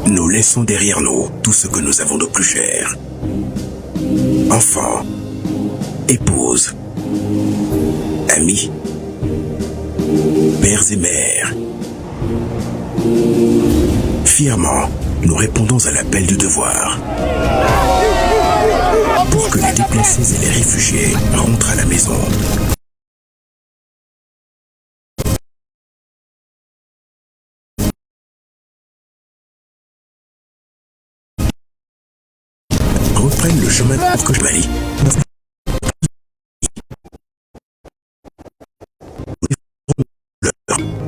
Nous laissons derrière nous tout ce que nous avons de plus cher. Enfants, épouses, amis, pères et mères. Fièrement, nous répondons à l'appel du devoir. Pour que les déplacés et les réfugiés rentrent à la maison. Reprennent le chemin pour que je m'allie.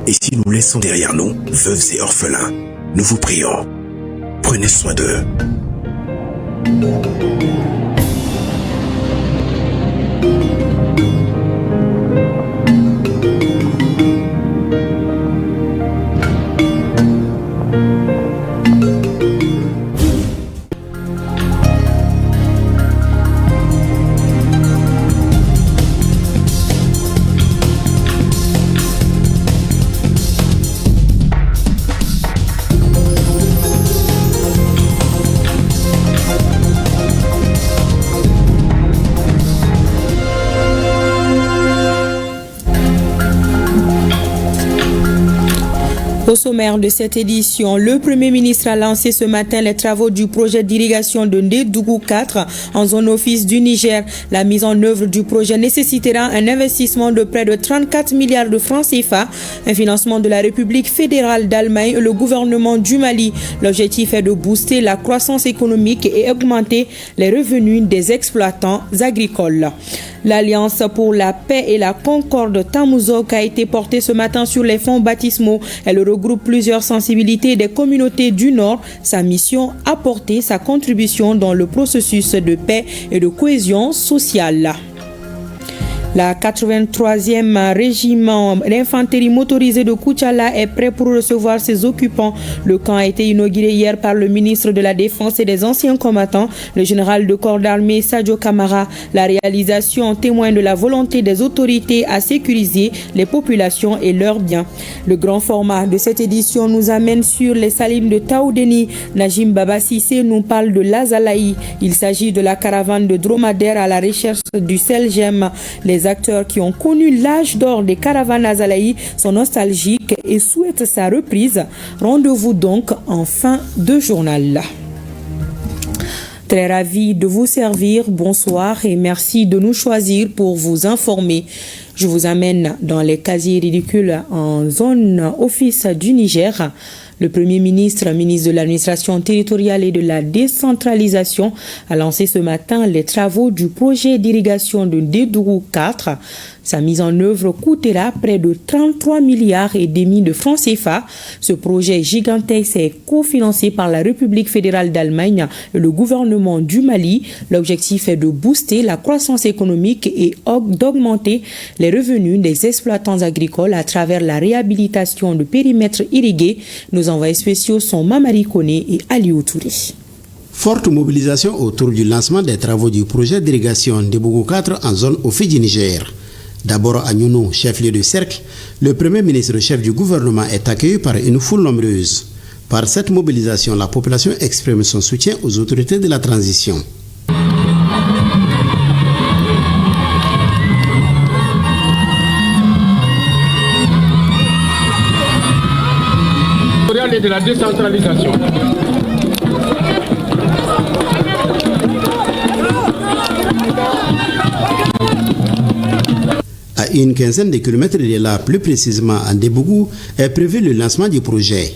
Et si nous laissons derrière nous veuves et orphelins, nous vous prions, prenez soin d'eux. Au sommaire de cette édition, le Premier ministre a lancé ce matin les travaux du projet d'irrigation de Ndédougou 4 en zone office du Niger. La mise en œuvre du projet nécessitera un investissement de près de 34 milliards de francs CFA, un financement de la République fédérale d'Allemagne et le gouvernement du Mali. L'objectif est de booster la croissance économique et augmenter les revenus des exploitants agricoles. L'Alliance pour la paix et la concorde Tamouzok a été portée ce matin sur les fonds baptismaux. Elle regroupe plusieurs sensibilités des communautés du Nord. Sa mission, apporter sa contribution dans le processus de paix et de cohésion sociale. La 83e régiment d'infanterie motorisée de Koutchala est prêt pour recevoir ses occupants. Le camp a été inauguré hier par le ministre de la Défense et des anciens combattants, le général de corps d'armée Sadio Kamara. La réalisation témoigne de la volonté des autorités à sécuriser les populations et leurs biens. Le grand format de cette édition nous amène sur les salines de Taoudeni. Najim Baba Sissé nous parle de l'Azalaï. Il s'agit de la caravane de dromadaires à la recherche du Selgem. Les acteurs qui ont connu l'âge d'or des caravanes Azalaï sont nostalgiques et souhaitent sa reprise. Rendez-vous donc en fin de journal. Très ravi de vous servir. Bonsoir et merci de nous choisir pour vous informer. Je vous amène dans les casiers ridicules en zone office du Niger. Le Premier ministre, ministre de l'administration territoriale et de la décentralisation, a lancé ce matin les travaux du projet d'irrigation de Ndédougou 4. Sa mise en œuvre coûtera près de 33 milliards et demi de francs CFA. Ce projet gigantesque est cofinancé par la République fédérale d'Allemagne et le gouvernement du Mali. L'objectif est de booster la croissance économique et d'augmenter les revenus des exploitants agricoles à travers la réhabilitation de périmètres irrigués. Nos envoyés spéciaux sont Mamari Koné et Aliou Touré. Forte mobilisation autour du lancement des travaux du projet d'irrigation Ndédougou 4 en zone au du Niger. D'abord à Nyounou, chef-lieu de cercle, le Premier ministre chef du gouvernement est accueilli par une foule nombreuse. Par cette mobilisation, la population exprime son soutien aux autorités de la transition. Et de la décentralisation. À une quinzaine de kilomètres de là, plus précisément à Ndébougou, est prévu le lancement du projet.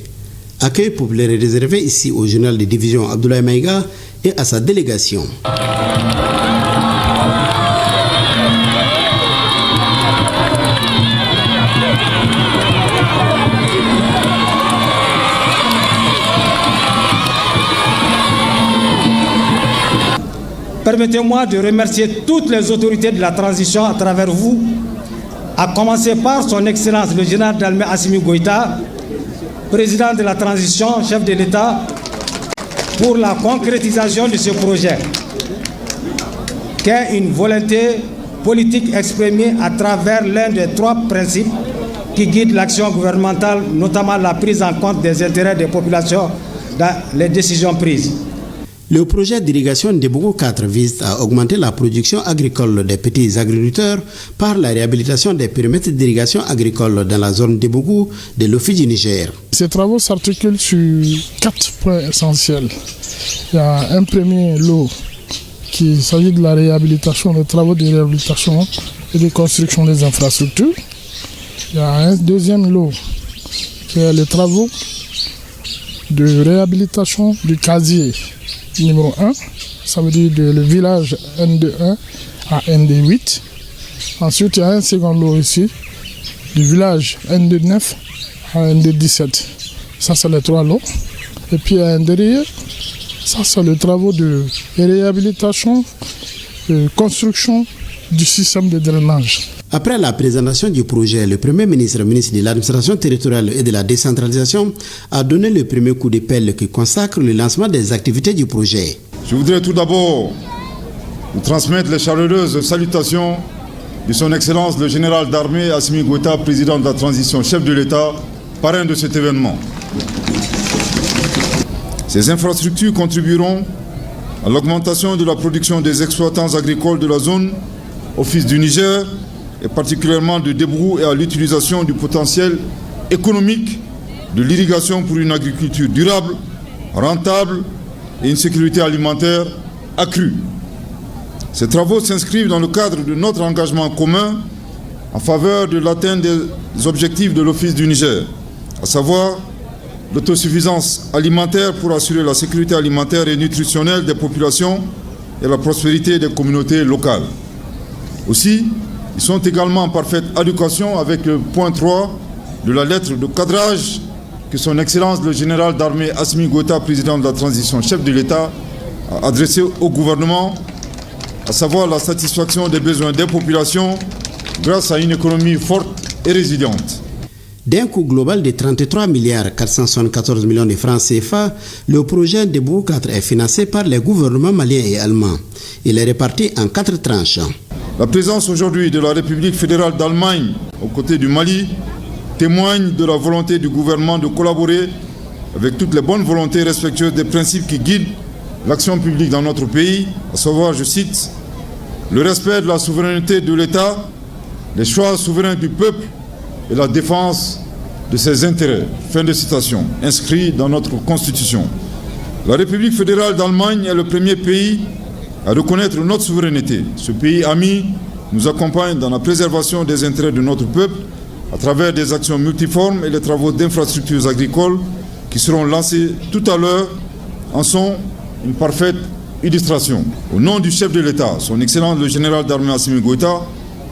Accueil populaire réservé ici au journal de division Abdoulaye Maïga et à sa délégation. Permettez-moi de remercier toutes les autorités de la transition à travers vous, à commencer par son Excellence le général d'Allemagne Assimi Goïta, président de la transition, chef de l'État, pour la concrétisation de ce projet, qui est une volonté politique exprimée à travers l'un des trois principes qui guident l'action gouvernementale, notamment la prise en compte des intérêts des populations dans les décisions prises. Le projet d'irrigation de Bougou 4 vise à augmenter la production agricole des petits agriculteurs par la réhabilitation des périmètres d'irrigation agricole dans la zone de Bougou de l'Office du Niger. Ces travaux s'articulent sur 4 points essentiels. Il y a un premier lot qui s'agit de la réhabilitation, des travaux de réhabilitation et de construction des infrastructures. Il y a un deuxième lot qui est les travaux de réhabilitation du casier numéro 1, ça veut dire le village ND1 à ND8. Ensuite, il y a un second lot ici, du village ND9 à ND17. Ça, c'est les 3 lots. Et puis, il y a un derrière, ça, c'est les travaux de réhabilitation et construction du système de drainage. Après la présentation du projet, le Premier ministre, ministre de l'administration territoriale et de la décentralisation, a donné le premier coup de pelle qui consacre le lancement des activités du projet. Je voudrais tout d'abord vous transmettre les chaleureuses salutations de son Excellence le général d'armée Assimi Goïta, président de la transition, chef de l'État, parrain de cet événement. Ces infrastructures contribueront à l'augmentation de la production des exploitants agricoles de la zone Office du Niger, et particulièrement de Débrou, et à l'utilisation du potentiel économique de l'irrigation pour une agriculture durable, rentable et une sécurité alimentaire accrue. Ces travaux s'inscrivent dans le cadre de notre engagement commun en faveur de l'atteinte des objectifs de l'Office du Niger, à savoir l'autosuffisance alimentaire pour assurer la sécurité alimentaire et nutritionnelle des populations et la prospérité des communautés locales. Aussi, ils sont également en parfaite adéquation avec le point 3 de la lettre de cadrage que son Excellence le général d'armée Assimi Goïta, président de la transition, chef de l'État, a adressée au gouvernement, à savoir la satisfaction des besoins des populations grâce à une économie forte et résiliente. D'un coût global de 33 milliards 474 millions de francs CFA, le projet de Bougou 4 est financé par les gouvernements maliens et allemands. Il est réparti en 4 tranches. La présence aujourd'hui de la République fédérale d'Allemagne aux côtés du Mali témoigne de la volonté du gouvernement de collaborer avec toutes les bonnes volontés respectueuses des principes qui guident l'action publique dans notre pays, à savoir, je cite, le respect de la souveraineté de l'État, les choix souverains du peuple et la défense de ses intérêts. Fin de citation, inscrit dans notre Constitution. La République fédérale d'Allemagne est le premier pays à reconnaître notre souveraineté. Ce pays ami nous accompagne dans la préservation des intérêts de notre peuple à travers des actions multiformes et les travaux d'infrastructures agricoles qui seront lancés tout à l'heure en sont une parfaite illustration. Au nom du chef de l'État, son Excellence le général d'armée Assimi Goïta,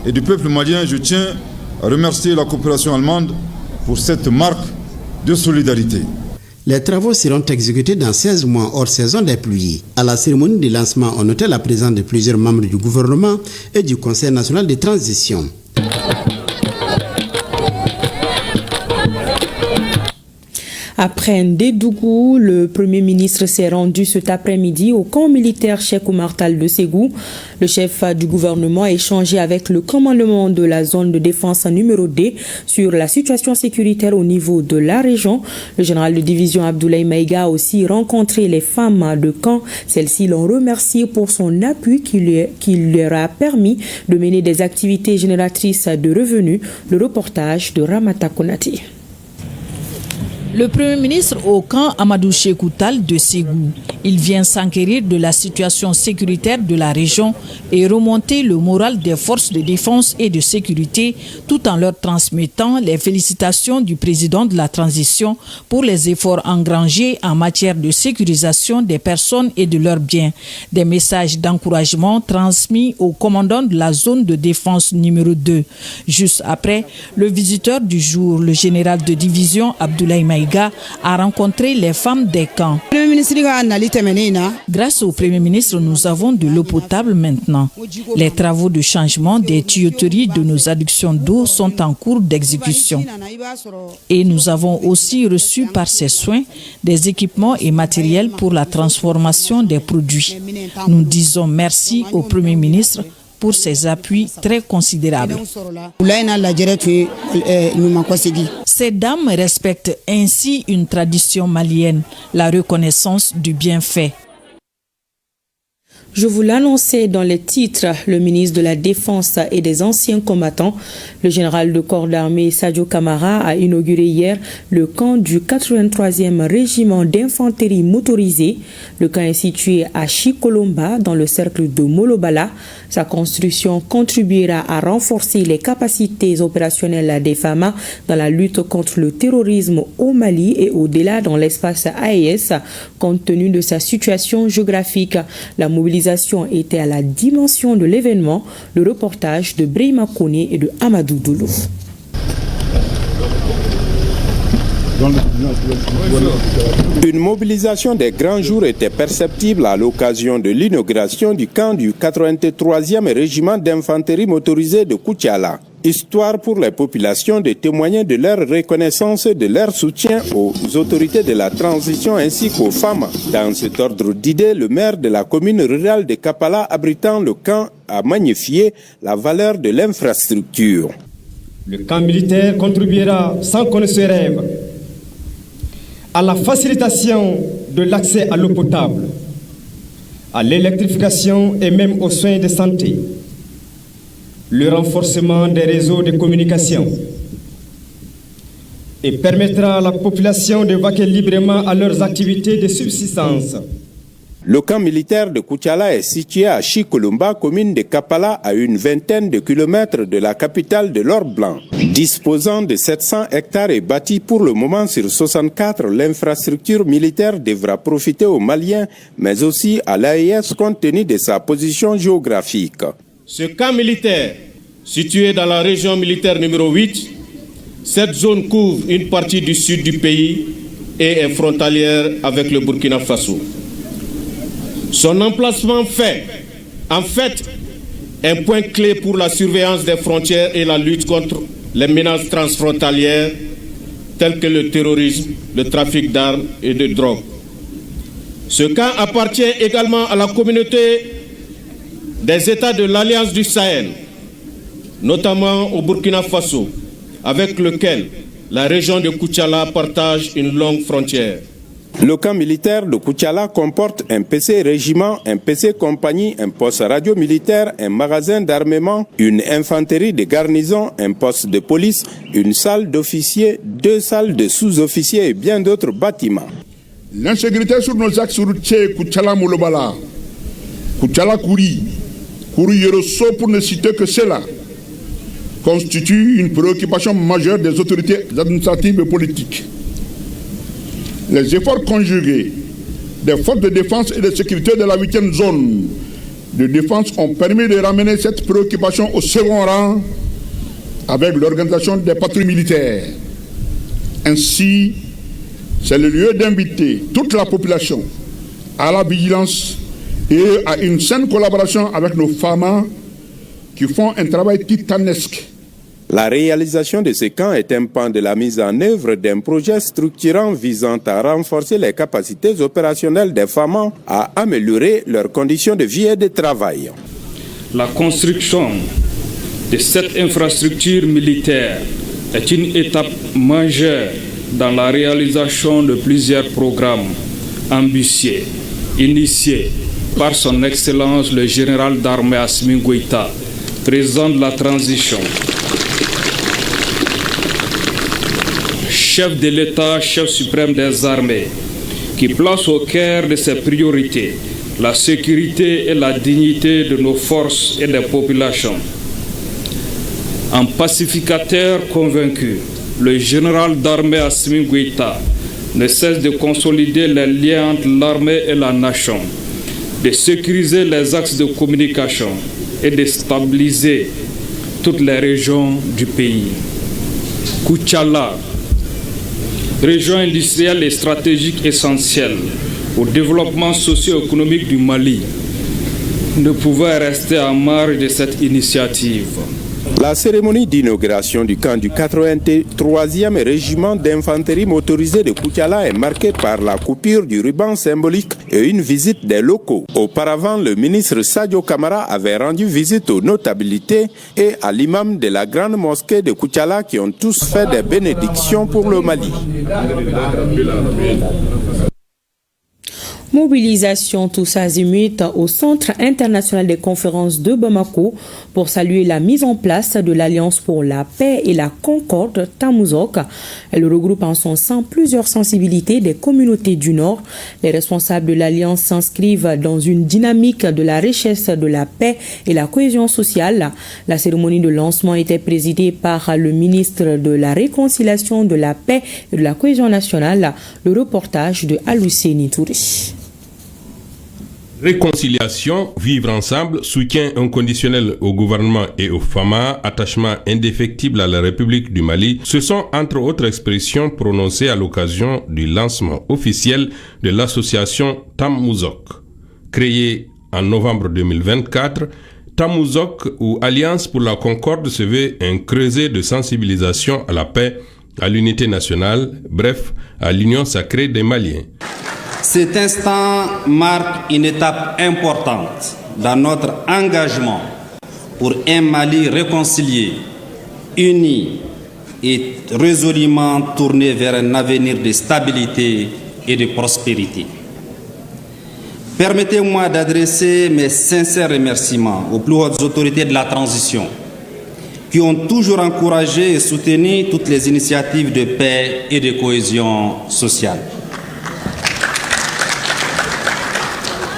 et du peuple malien, je tiens à remercier la coopération allemande pour cette marque de solidarité. Les travaux seront exécutés dans 16 mois hors saison des pluies. À la cérémonie de lancement, on notait la présence de plusieurs membres du gouvernement et du Conseil national de transition. Après Ndédougou, le Premier ministre s'est rendu cet après-midi au camp militaire Cheikh Oumar Tall de Ségou. Le chef du gouvernement a échangé avec le commandement de la zone de défense numéro D sur la situation sécuritaire au niveau de la région. Le général de division Abdoulaye Maïga a aussi rencontré les femmes de camp. Celles-ci l'ont remercié pour son appui qui leur a permis de mener des activités génératrices de revenus. Le reportage de Ramata Konati. Le Premier ministre au camp Amadou Sékou Tall de Ségou. Il vient s'enquérir de la situation sécuritaire de la région et remonter le moral des forces de défense et de sécurité tout en leur transmettant les félicitations du président de la transition pour les efforts engrangés en matière de sécurisation des personnes et de leurs biens. Des messages d'encouragement transmis au commandant de la zone de défense numéro 2. Juste après, le visiteur du jour, le général de division Abdoulaye Maïga, a rencontré les femmes des camps. Grâce au Premier ministre, nous avons de l'eau potable maintenant. Les travaux de changement des tuyauteries de nos adductions d'eau sont en cours d'exécution. Et nous avons aussi reçu par ces soins des équipements et matériels pour la transformation des produits. Nous disons merci au Premier ministre pour ses appuis très considérables. Ces dames respectent ainsi une tradition malienne, la reconnaissance du bienfait. Je vous l'annonçais dans les titres, le ministre de la Défense et des anciens combattants, le général de corps d'armée Sadio Camara, a inauguré hier le camp du 83e régiment d'infanterie motorisée. Le camp est situé à Chikolomba, dans le cercle de Molobala. Sa construction contribuera à renforcer les capacités opérationnelles des FAMA dans la lutte contre le terrorisme au Mali et au-delà dans l'espace AES, compte tenu de sa situation géographique. La mobilisation était à la dimension de l'événement. Le reportage de Brahima Kone et de Amadou Doulou. Une mobilisation des grands jours était perceptible à l'occasion de l'inauguration du camp du 83e régiment d'infanterie motorisée de Koutiala. Histoire pour les populations de témoigner de leur reconnaissance et de leur soutien aux autorités de la transition ainsi qu'aux femmes. Dans cet ordre d'idées, le maire de la commune rurale de Kapala abritant le camp a magnifié la valeur de l'infrastructure. Le camp militaire contribuera sans qu'on ne se rêve à la facilitation de l'accès à l'eau potable, à l'électrification et même aux soins de santé, le renforcement des réseaux de communication et permettra à la population de vaquer librement à leurs activités de subsistance. Le camp militaire de Koutiala est situé à Chikolomba, commune de Kapala, à une vingtaine de kilomètres de la capitale de l'Or-Blanc. Disposant de 700 hectares et bâti pour le moment sur 64, l'infrastructure militaire devra profiter aux Maliens, mais aussi à l'AES compte tenu de sa position géographique. Ce camp militaire, situé dans la région militaire numéro 8, cette zone couvre une partie du sud du pays et est frontalière avec le Burkina Faso. Son emplacement fait, en fait, un point clé pour la surveillance des frontières et la lutte contre les menaces transfrontalières telles que le terrorisme, le trafic d'armes et de drogue. Ce camp appartient également à la communauté des États de l'Alliance du Sahel, notamment au Burkina Faso, avec lequel la région de Koutiala partage une longue frontière. Le camp militaire de Koutiala comporte un PC régiment, un PC compagnie, un poste radio militaire, un magasin d'armement, une infanterie de garnison, un poste de police, une salle d'officiers, 2 salles de sous-officiers et bien d'autres bâtiments. L'insécurité sur nos axes routiers Koutiala-Molobala, Koutiala-Kouri, Kouri-Yorosso pour ne citer que cela, constitue une préoccupation majeure des autorités administratives et politiques. Les efforts conjugués des forces de défense et de sécurité de la 8e zone de défense ont permis de ramener cette préoccupation au second rang avec l'organisation des patrouilles militaires. Ainsi, c'est le lieu d'inviter toute la population à la vigilance et à une saine collaboration avec nos FAMA qui font un travail titanesque. La réalisation de ce camp est un pan de la mise en œuvre d'un projet structurant visant à renforcer les capacités opérationnelles des FAMA, à améliorer leurs conditions de vie et de travail. La construction de cette infrastructure militaire est une étape majeure dans la réalisation de plusieurs programmes ambitieux, initiés par son Excellence le général d'armée Assimi Goïta, président de la transition, chef de l'État, chef suprême des armées, qui place au cœur de ses priorités la sécurité et la dignité de nos forces et des populations. En pacificateur convaincu, le général d'armée Assimi Goïta ne cesse de consolider les liens entre l'armée et la nation, de sécuriser les axes de communication et de stabiliser toutes les régions du pays. Koutiala, région industrielle et stratégique essentielle au développement socio-économique du Mali, ne pouvait rester en marge de cette initiative. La cérémonie d'inauguration du camp du 83e régiment d'infanterie motorisée de Koutiala est marquée par la coupure du ruban symbolique et une visite des locaux. Auparavant, le ministre Sadio Kamara avait rendu visite aux notabilités et à l'imam de la grande mosquée de Koutiala qui ont tous fait des bénédictions pour le Mali. Mobilisation tous azimuts au Centre international des conférences de Bamako pour saluer la mise en place de l'Alliance pour la paix et la concorde Tamouzok. Elle regroupe en son sein plusieurs sensibilités des communautés du Nord. Les responsables de l'Alliance s'inscrivent dans une dynamique de la richesse de la paix et la cohésion sociale. La cérémonie de lancement était présidée par le ministre de la Réconciliation, de la Paix et de la Cohésion nationale. Le reportage de Aluseni Touré. Réconciliation, vivre ensemble, soutien inconditionnel au gouvernement et au FAMA, attachement indéfectible à la République du Mali, ce sont entre autres expressions prononcées à l'occasion du lancement officiel de l'association Tamouzok. Créée en novembre 2024, Tamouzok ou Alliance pour la Concorde se veut un creuset de sensibilisation à la paix, à l'unité nationale, bref, à l'union sacrée des Maliens. Cet instant marque une étape importante dans notre engagement pour un Mali réconcilié, uni et résolument tourné vers un avenir de stabilité et de prospérité. Permettez-moi d'adresser mes sincères remerciements aux plus hautes autorités de la transition qui ont toujours encouragé et soutenu toutes les initiatives de paix et de cohésion sociale.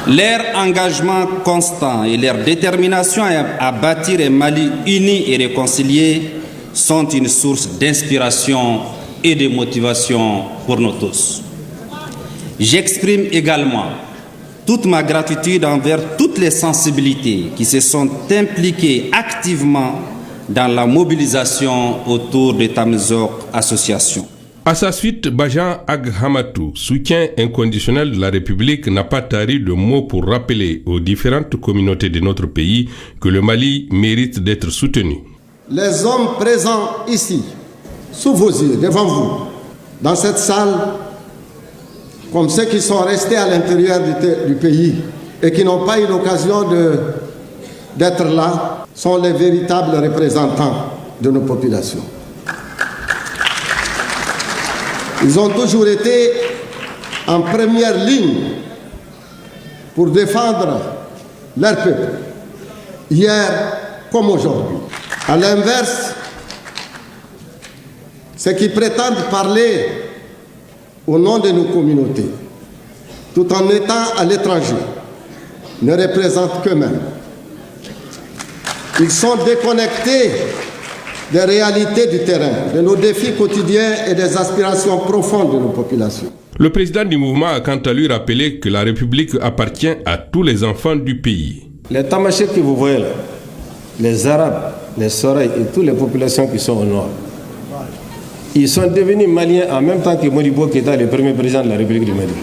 Leur engagement constant et leur détermination à bâtir un Mali uni et réconcilié sont une source d'inspiration et de motivation pour nous tous. J'exprime également toute ma gratitude envers toutes les sensibilités qui se sont impliquées activement dans la mobilisation autour de Tamouzok Association. À sa suite, Bajan Ag Hamatou, soutien inconditionnel de la République, n'a pas tari de mots pour rappeler aux différentes communautés de notre pays que le Mali mérite d'être soutenu. Les hommes présents ici, sous vos yeux, devant vous, dans cette salle, comme ceux qui sont restés à l'intérieur du pays et qui n'ont pas eu l'occasion d'être là, sont les véritables représentants de nos populations. Ils ont toujours été en première ligne pour défendre leur peuple, hier comme aujourd'hui. À l'inverse, ceux qui prétendent parler au nom de nos communautés, tout en étant à l'étranger, ne représentent qu'eux-mêmes. Ils sont déconnectés des réalités du terrain, de nos défis quotidiens et des aspirations profondes de nos populations. Le président du mouvement a quant à lui rappelé que la République appartient à tous les enfants du pays. Les Tamasheks que vous voyez là, les Arabes, les Soreilles et toutes les populations qui sont au nord, ils sont devenus maliens en même temps que Modibo Keïta, le premier président de la République du Mali.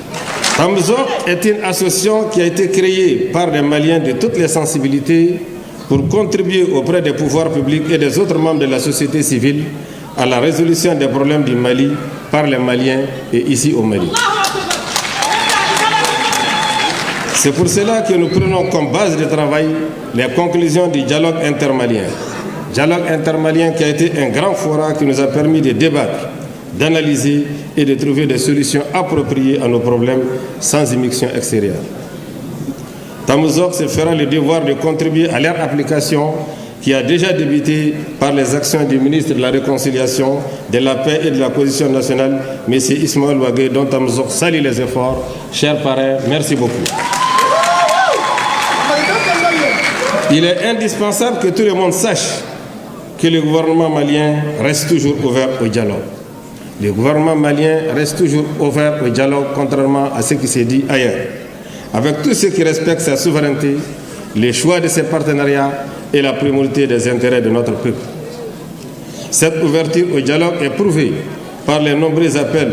Tamouzok est une association qui a été créée par des Maliens de toutes les sensibilités pour contribuer auprès des pouvoirs publics et des autres membres de la société civile à la résolution des problèmes du Mali par les Maliens et ici au Mali. C'est pour cela que nous prenons comme base de travail les conclusions du dialogue intermalien. Dialogue intermalien qui a été un grand forum qui nous a permis de débattre, d'analyser et de trouver des solutions appropriées à nos problèmes sans immixtion extérieure. Tamouzok se fera le devoir de contribuer à leur application qui a déjà débuté par les actions du ministre de la Réconciliation, de la Paix et de la Cohésion nationale, M. Ismaël Ouagué, dont Tamouzok salue les efforts. Chers parrains, merci beaucoup. Il est indispensable que tout le monde sache que le gouvernement malien reste toujours ouvert au dialogue. Le gouvernement malien reste toujours ouvert au dialogue, contrairement à ce qui s'est dit ailleurs, avec tous ceux qui respectent sa souveraineté, les choix de ses partenariats et la primauté des intérêts de notre peuple. Cette ouverture au dialogue est prouvée par les nombreux appels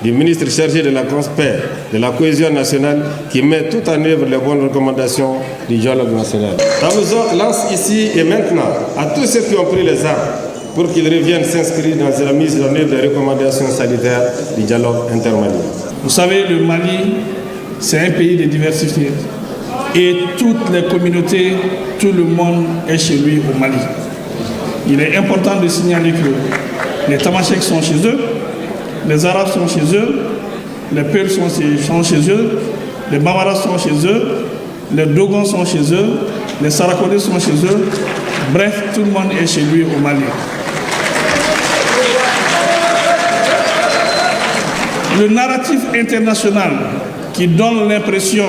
du ministre chargé de la paix, de la cohésion nationale, qui met tout en œuvre les bonnes recommandations du dialogue national. Tamouzo lance ici et maintenant à tous ceux qui ont pris les armes pour qu'ils reviennent s'inscrire dans la mise en œuvre des recommandations sanitaires du dialogue intermalien. Vous savez, le Mali, c'est un pays de diversité. Et toutes les communautés, tout le monde est chez lui au Mali. Il est important de signaler que les Tamasheks sont chez eux, les Arabes sont chez eux, les Peuls sont chez eux, les Bamaras sont chez eux, les Dogons sont chez eux, les Sarakodés sont chez eux. Bref, tout le monde est chez lui au Mali. Le narratif international qui donne l'impression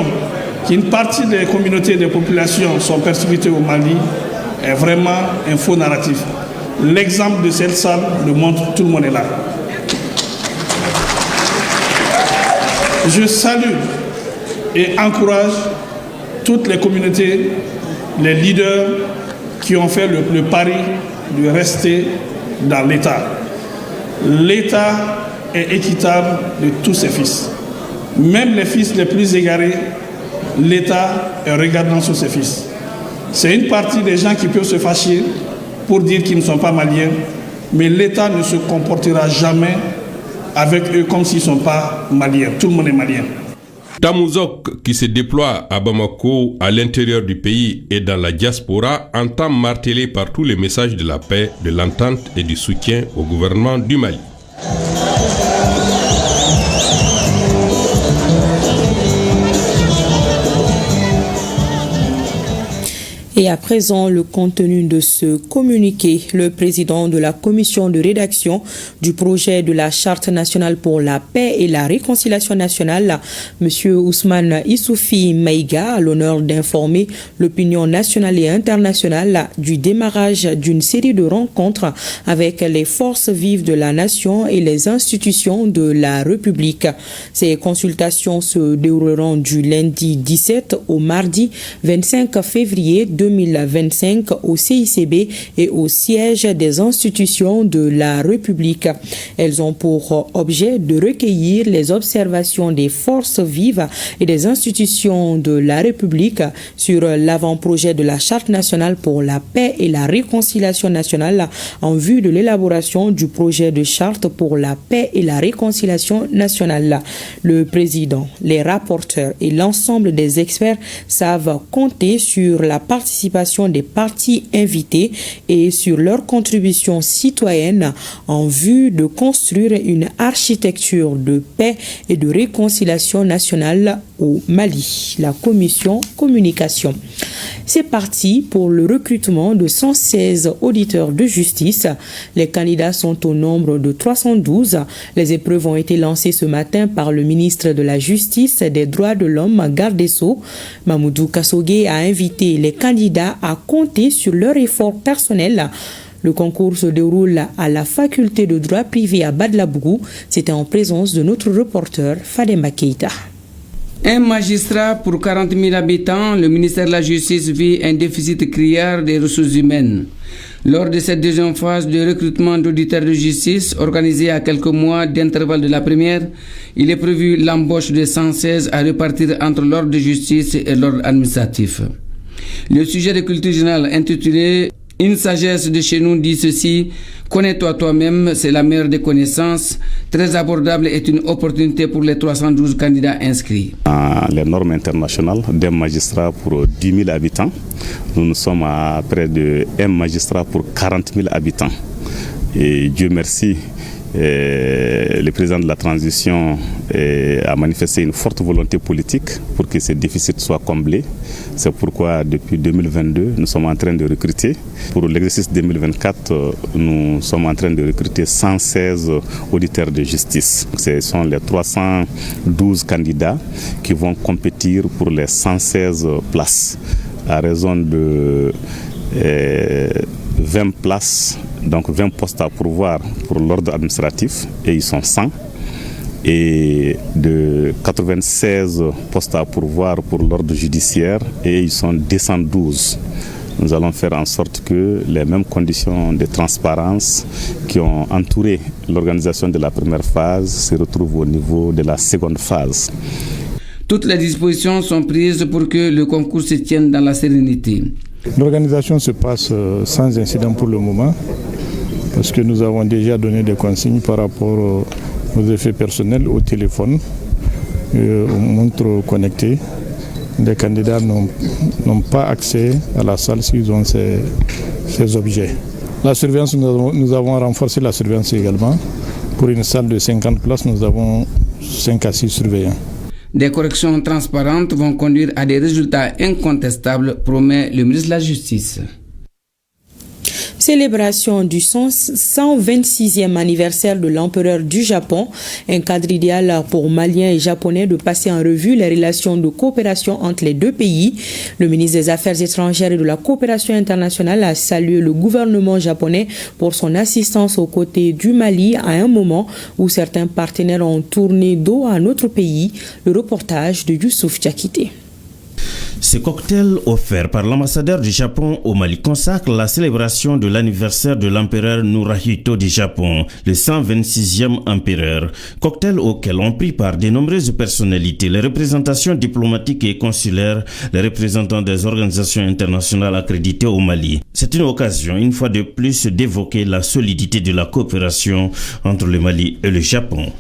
qu'une partie des communautés et des populations sont persécutées au Mali est vraiment un faux narratif. L'exemple de cette salle le montre, tout le monde est là. Je salue et encourage toutes les communautés, les leaders qui ont fait le pari de rester dans l'État. L'État est équitable de tous ses fils. Même les fils les plus égarés, l'État est regardant sur ses fils. C'est une partie des gens qui peuvent se fâcher pour dire qu'ils ne sont pas maliens, mais l'État ne se comportera jamais avec eux comme s'ils ne sont pas maliens. Tout le monde est malien. Tamouzok, qui se déploie à Bamako, à l'intérieur du pays et dans la diaspora, entend marteler partout les messages de la paix, de l'entente et du soutien au gouvernement du Mali. Et à présent, le contenu de ce communiqué. Le président de la commission de rédaction du projet de la Charte nationale pour la paix et la réconciliation nationale, M. Ousmane Issoufi Maïga, a l'honneur d'informer l'opinion nationale et internationale du démarrage d'une série de rencontres avec les forces vives de la nation et les institutions de la République. Ces consultations se dérouleront du lundi 17 au mardi 25 février 2025 au CICB et au siège des institutions de la République. Elles ont pour objet de recueillir les observations des forces vives et des institutions de la République sur l'avant-projet de la Charte nationale pour la paix et la réconciliation nationale en vue de l'élaboration du projet de charte pour la paix et la réconciliation nationale. Le président, les rapporteurs et l'ensemble des experts savent compter sur la participation des partis invités et sur leur contribution citoyenne en vue de construire une architecture de paix et de réconciliation nationale au Mali. La commission communication. C'est parti pour le recrutement de 116 auditeurs de justice. Les candidats sont au nombre de 312. Les épreuves ont été lancées ce matin par le ministre de la Justice et des Droits de l'Homme, garde des Sceaux. Mamoudou Kassogué a invité les candidats à compter sur leur effort personnel. Le concours se déroule à la faculté de droit privé à Badlabougou. C'était en présence de notre reporter Fademba Keita. Un magistrat pour 40 000 habitants, le ministère de la Justice vit un déficit criard des ressources humaines. Lors de cette deuxième phase de recrutement d'auditeurs de justice, organisée à quelques mois d'intervalle de la première, il est prévu l'embauche de 116 à répartir entre l'ordre de justice et l'ordre administratif. Le sujet de culture générale intitulé « Une sagesse de chez nous dit ceci, connais-toi toi-même, c'est la meilleure des connaissances », très abordable, est une opportunité pour les 312 candidats inscrits. Les normes internationales d'un magistrat pour 10 000 habitants, nous sommes à près de 1 magistrat pour 40 000 habitants. Et Dieu merci, le président de la transition a manifesté une forte volonté politique pour que ce déficit soit comblé. C'est pourquoi depuis 2022, nous sommes en train de recruter. Pour l'exercice 2024, nous sommes en train de recruter 116 auditeurs de justice. Ce sont les 312 candidats qui vont compétir pour les 116 places à raison de 20 places, donc 20 postes à pourvoir pour l'ordre administratif, et ils sont 100, et de 96 postes à pourvoir pour l'ordre judiciaire, et ils sont 212. Nous allons faire en sorte que les mêmes conditions de transparence qui ont entouré l'organisation de la première phase se retrouvent au niveau de la seconde phase. Toutes les dispositions sont prises pour que le concours se tienne dans la sérénité. L'organisation se passe sans incident pour le moment, parce que nous avons déjà donné des consignes par rapport aux effets personnels au téléphone, aux montres connectées. Les candidats n'ont pas accès à la salle s'ils ont ces objets. La surveillance, nous avons renforcé la surveillance également. Pour une salle de 50 places, nous avons 5 à 6 surveillants. Des corrections transparentes vont conduire à des résultats incontestables, promet le ministre de la Justice. Célébration du 126e anniversaire de l'empereur du Japon, un cadre idéal pour Maliens et Japonais de passer en revue les relations de coopération entre les deux pays. Le ministre des Affaires étrangères et de la coopération internationale a salué le gouvernement japonais pour son assistance aux côtés du Mali à un moment où certains partenaires ont tourné dos à notre pays. Le reportage de Youssouf Diakité. Ce cocktail offert par l'ambassadeur du Japon au Mali consacre la célébration de l'anniversaire de l'empereur Nurahito du Japon, le 126e empereur. Cocktail auquel ont pris part de nombreuses personnalités, les représentations diplomatiques et consulaires, les représentants des organisations internationales accréditées au Mali. C'est une occasion, une fois de plus, d'évoquer la solidité de la coopération entre le Mali et le Japon.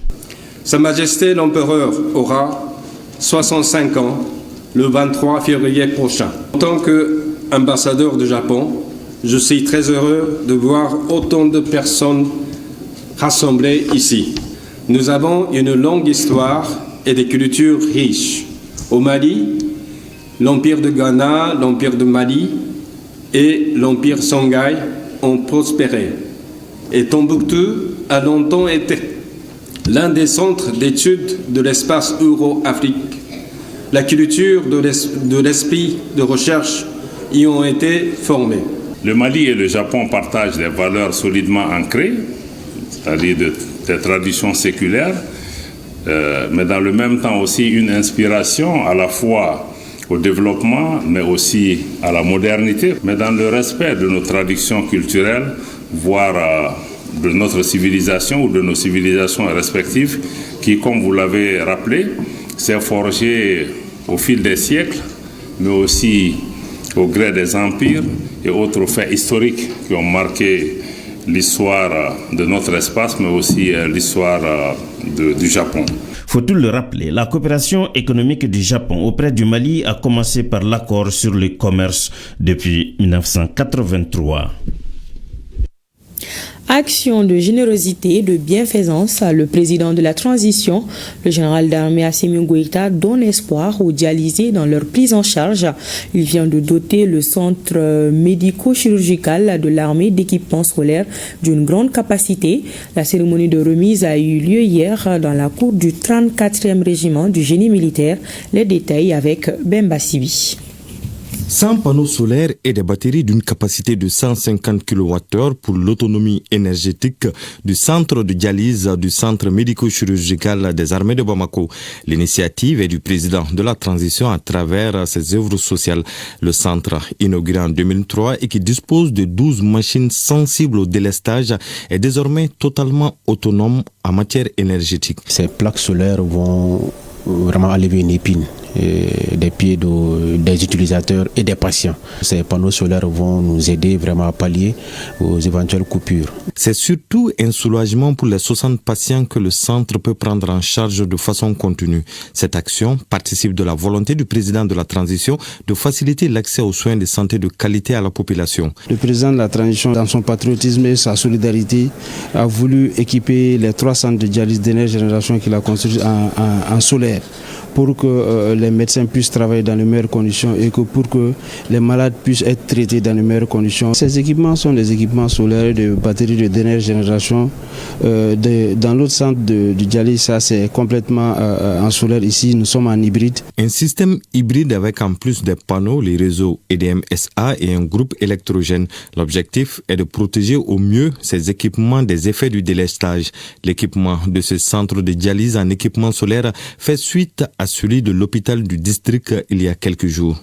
Sa Majesté l'empereur aura 65 ans le 23 février prochain. En tant qu'ambassadeur du Japon, je suis très heureux de voir autant de personnes rassemblées ici. Nous avons une longue histoire et des cultures riches. Au Mali, l'Empire de Ghana, l'Empire de Mali et l'Empire Songhai ont prospéré. Et Tombouctou a longtemps été l'un des centres d'études de l'espace euro-afrique. La culture de l'esprit de recherche y ont été formés. Le Mali et le Japon partagent des valeurs solidement ancrées, c'est-à-dire des traditions séculaires, mais dans le même temps aussi une inspiration à la fois au développement, mais aussi à la modernité, mais dans le respect de nos traditions culturelles, voire de notre civilisation ou de nos civilisations respectives, qui, comme vous l'avez rappelé, s'est forgé au fil des siècles, mais aussi au gré des empires et autres faits historiques qui ont marqué l'histoire de notre espace, mais aussi l'histoire du Japon. Faut-il le rappeler, la coopération économique du Japon auprès du Mali a commencé par l'accord sur le commerce depuis 1983. Action de générosité et de bienfaisance, le président de la transition, le général d'armée Assimi Goïta, donne espoir aux dialysés dans leur prise en charge. Il vient de doter le centre médico-chirurgical de l'armée d'équipements scolaires d'une grande capacité. La cérémonie de remise a eu lieu hier dans la cour du 34e régiment du génie militaire. Les détails avec Bemba Sibi. 100 panneaux solaires et des batteries d'une capacité de 150 kWh pour l'autonomie énergétique du centre de dialyse du centre médico-chirurgical des armées de Bamako. L'initiative est du président de la transition à travers ses œuvres sociales. Le centre, inauguré en 2003 et qui dispose de 12 machines sensibles au délestage, est désormais totalement autonome en matière énergétique. Ces plaques solaires vont vraiment enlever une épine des pieds des utilisateurs et des patients. Ces panneaux solaires vont nous aider vraiment à pallier aux éventuelles coupures. C'est surtout un soulagement pour les 60 patients que le centre peut prendre en charge de façon continue. Cette action participe de la volonté du président de la transition de faciliter l'accès aux soins de santé de qualité à la population. Le président de la transition, dans son patriotisme et sa solidarité, a voulu équiper les 3 centres de dialyse dernière génération qu'il a construits en solaire, pour que les médecins puissent travailler dans les meilleures conditions et que pour que les malades puissent être traités dans les meilleures conditions. Ces équipements sont des équipements solaires de batteries de dernière génération. Dans l'autre centre de dialyse, ça c'est complètement en solaire. Ici, nous sommes en hybride. Un système hybride avec en plus des panneaux, les réseaux EDM-SA et un groupe électrogène. L'objectif est de protéger au mieux ces équipements des effets du délestage. L'équipement de ce centre de dialyse en équipement solaire fait suite à celui de l'hôpital du district il y a quelques jours.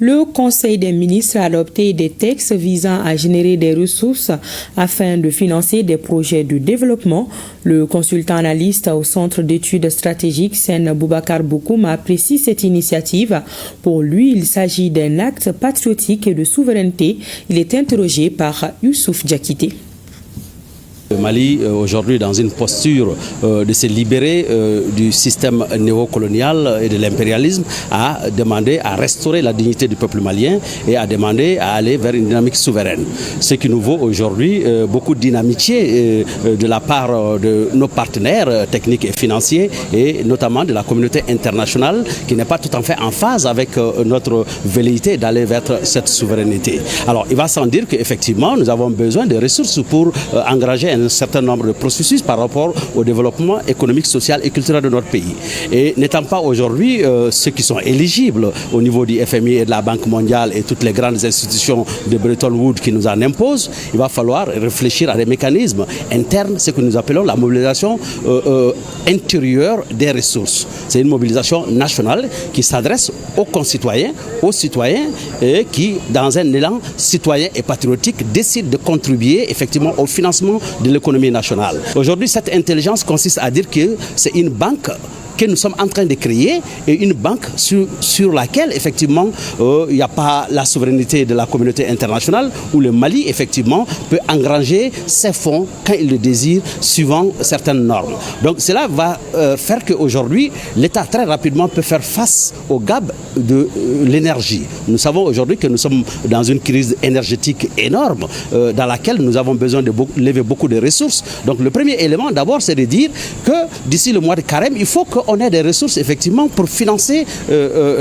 Le Conseil des ministres a adopté des textes visant à générer des ressources afin de financer des projets de développement. Le consultant analyste au Centre d'études stratégiques Sen Boubacar Bokoum apprécie cette initiative. Pour lui, il s'agit d'un acte patriotique et de souveraineté. Il est interrogé par Youssouf Diakité. Le Mali, aujourd'hui, dans une posture de se libérer du système néocolonial et de l'impérialisme, a demandé à restaurer la dignité du peuple malien et a demandé à aller vers une dynamique souveraine. Ce qui nous vaut aujourd'hui beaucoup d'inamitié de la part de nos partenaires techniques et financiers et notamment de la communauté internationale qui n'est pas tout à fait en phase avec notre velléité d'aller vers cette souveraineté. Alors, il va sans dire qu'effectivement, nous avons besoin de ressources pour engager un certain nombre de processus par rapport au développement économique, social et culturel de notre pays. Et n'étant pas aujourd'hui ceux qui sont éligibles au niveau du FMI et de la Banque mondiale et toutes les grandes institutions de Bretton Woods qui nous en imposent, il va falloir réfléchir à des mécanismes internes, ce que nous appelons la mobilisation intérieure des ressources. C'est une mobilisation nationale qui s'adresse aux concitoyens, aux citoyens et qui, dans un élan citoyen et patriotique, décident de contribuer effectivement au financement de l'économie nationale. Aujourd'hui, cette intelligence consiste à dire que c'est une banque que nous sommes en train de créer et une banque sur laquelle effectivement il n'y a pas la souveraineté de la communauté internationale où le Mali effectivement peut engranger ses fonds quand il le désire suivant certaines normes. Donc cela va faire qu'aujourd'hui l'État très rapidement peut faire face au gab de l'énergie. Nous savons aujourd'hui que nous sommes dans une crise énergétique énorme dans laquelle nous avons besoin de lever beaucoup de ressources. Donc le premier élément d'abord c'est de dire que d'ici le mois de carême il faut qu'on ait des ressources effectivement pour financer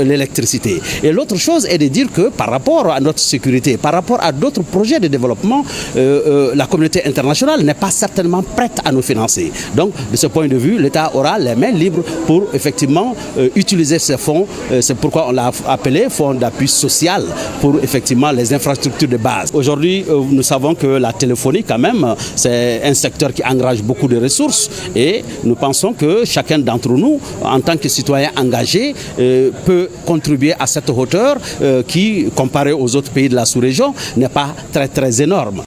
l'électricité. Et l'autre chose est de dire que par rapport à notre sécurité, par rapport à d'autres projets de développement, la communauté internationale n'est pas certainement prête à nous financer. Donc de ce point de vue, l'État aura les mains libres pour effectivement utiliser ces fonds. C'est pourquoi on l'a appelé fonds d'appui social pour effectivement les infrastructures de base. Aujourd'hui, nous savons que la téléphonie quand même, c'est un secteur qui engage beaucoup de ressources et nous pensons que chacun d'entre nous, en tant que citoyen engagé, peut contribuer à cette hauteur qui, comparée aux autres pays de la sous-région, n'est pas très énorme.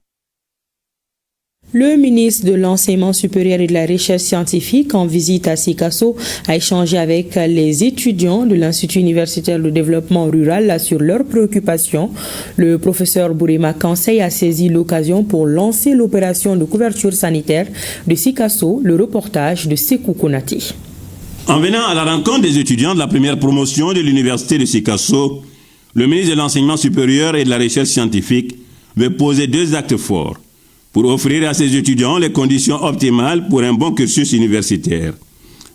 Le ministre de l'Enseignement supérieur et de la Recherche scientifique, en visite à Sikasso, a échangé avec les étudiants de l'Institut universitaire de développement rural sur leurs préoccupations. Le professeur Bourima Kansei a saisi l'occasion pour lancer l'opération de couverture sanitaire de Sikasso, le reportage de Sekou Konati. En venant à la rencontre des étudiants de la première promotion de l'université de Sikasso, le ministre de l'Enseignement supérieur et de la Recherche scientifique veut poser deux actes forts pour offrir à ses étudiants les conditions optimales pour un bon cursus universitaire.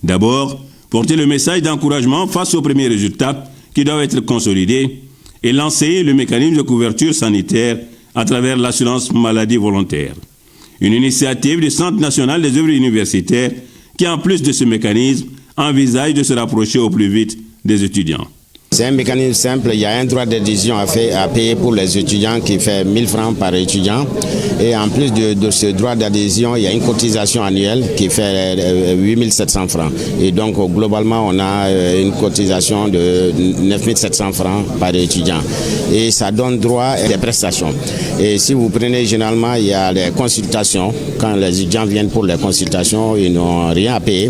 D'abord, porter le message d'encouragement face aux premiers résultats qui doivent être consolidés et lancer le mécanisme de couverture sanitaire à travers l'assurance maladie volontaire. Une initiative du Centre national des œuvres universitaires qui, en plus de ce mécanisme, envisage de se rapprocher au plus vite des étudiants. C'est un mécanisme simple, il y a un droit d'adhésion à payer pour les étudiants qui fait 1000 francs par étudiant. Et en plus de ce droit d'adhésion, il y a une cotisation annuelle qui fait 8700 francs. Et donc globalement, on a une cotisation de 9700 francs par étudiant. Et ça donne droit à des prestations. Et si vous prenez généralement, il y a les consultations. Quand les étudiants viennent pour les consultations, ils n'ont rien à payer.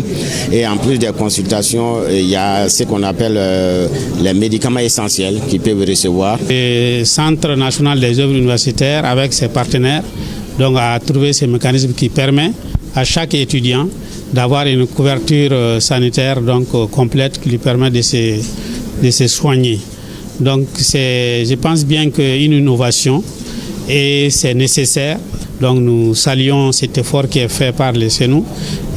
Et en plus des consultations, il y a ce qu'on appelle les médicaments essentiels qu'ils peuvent recevoir. Le Centre national des œuvres universitaires, avec ses partenaires, donc a trouvé ce mécanisme qui permet à chaque étudiant d'avoir une couverture sanitaire donc complète qui lui permet de se soigner. Donc je pense bien qu'une innovation et c'est nécessaire. Donc nous saluons cet effort qui est fait par les CNU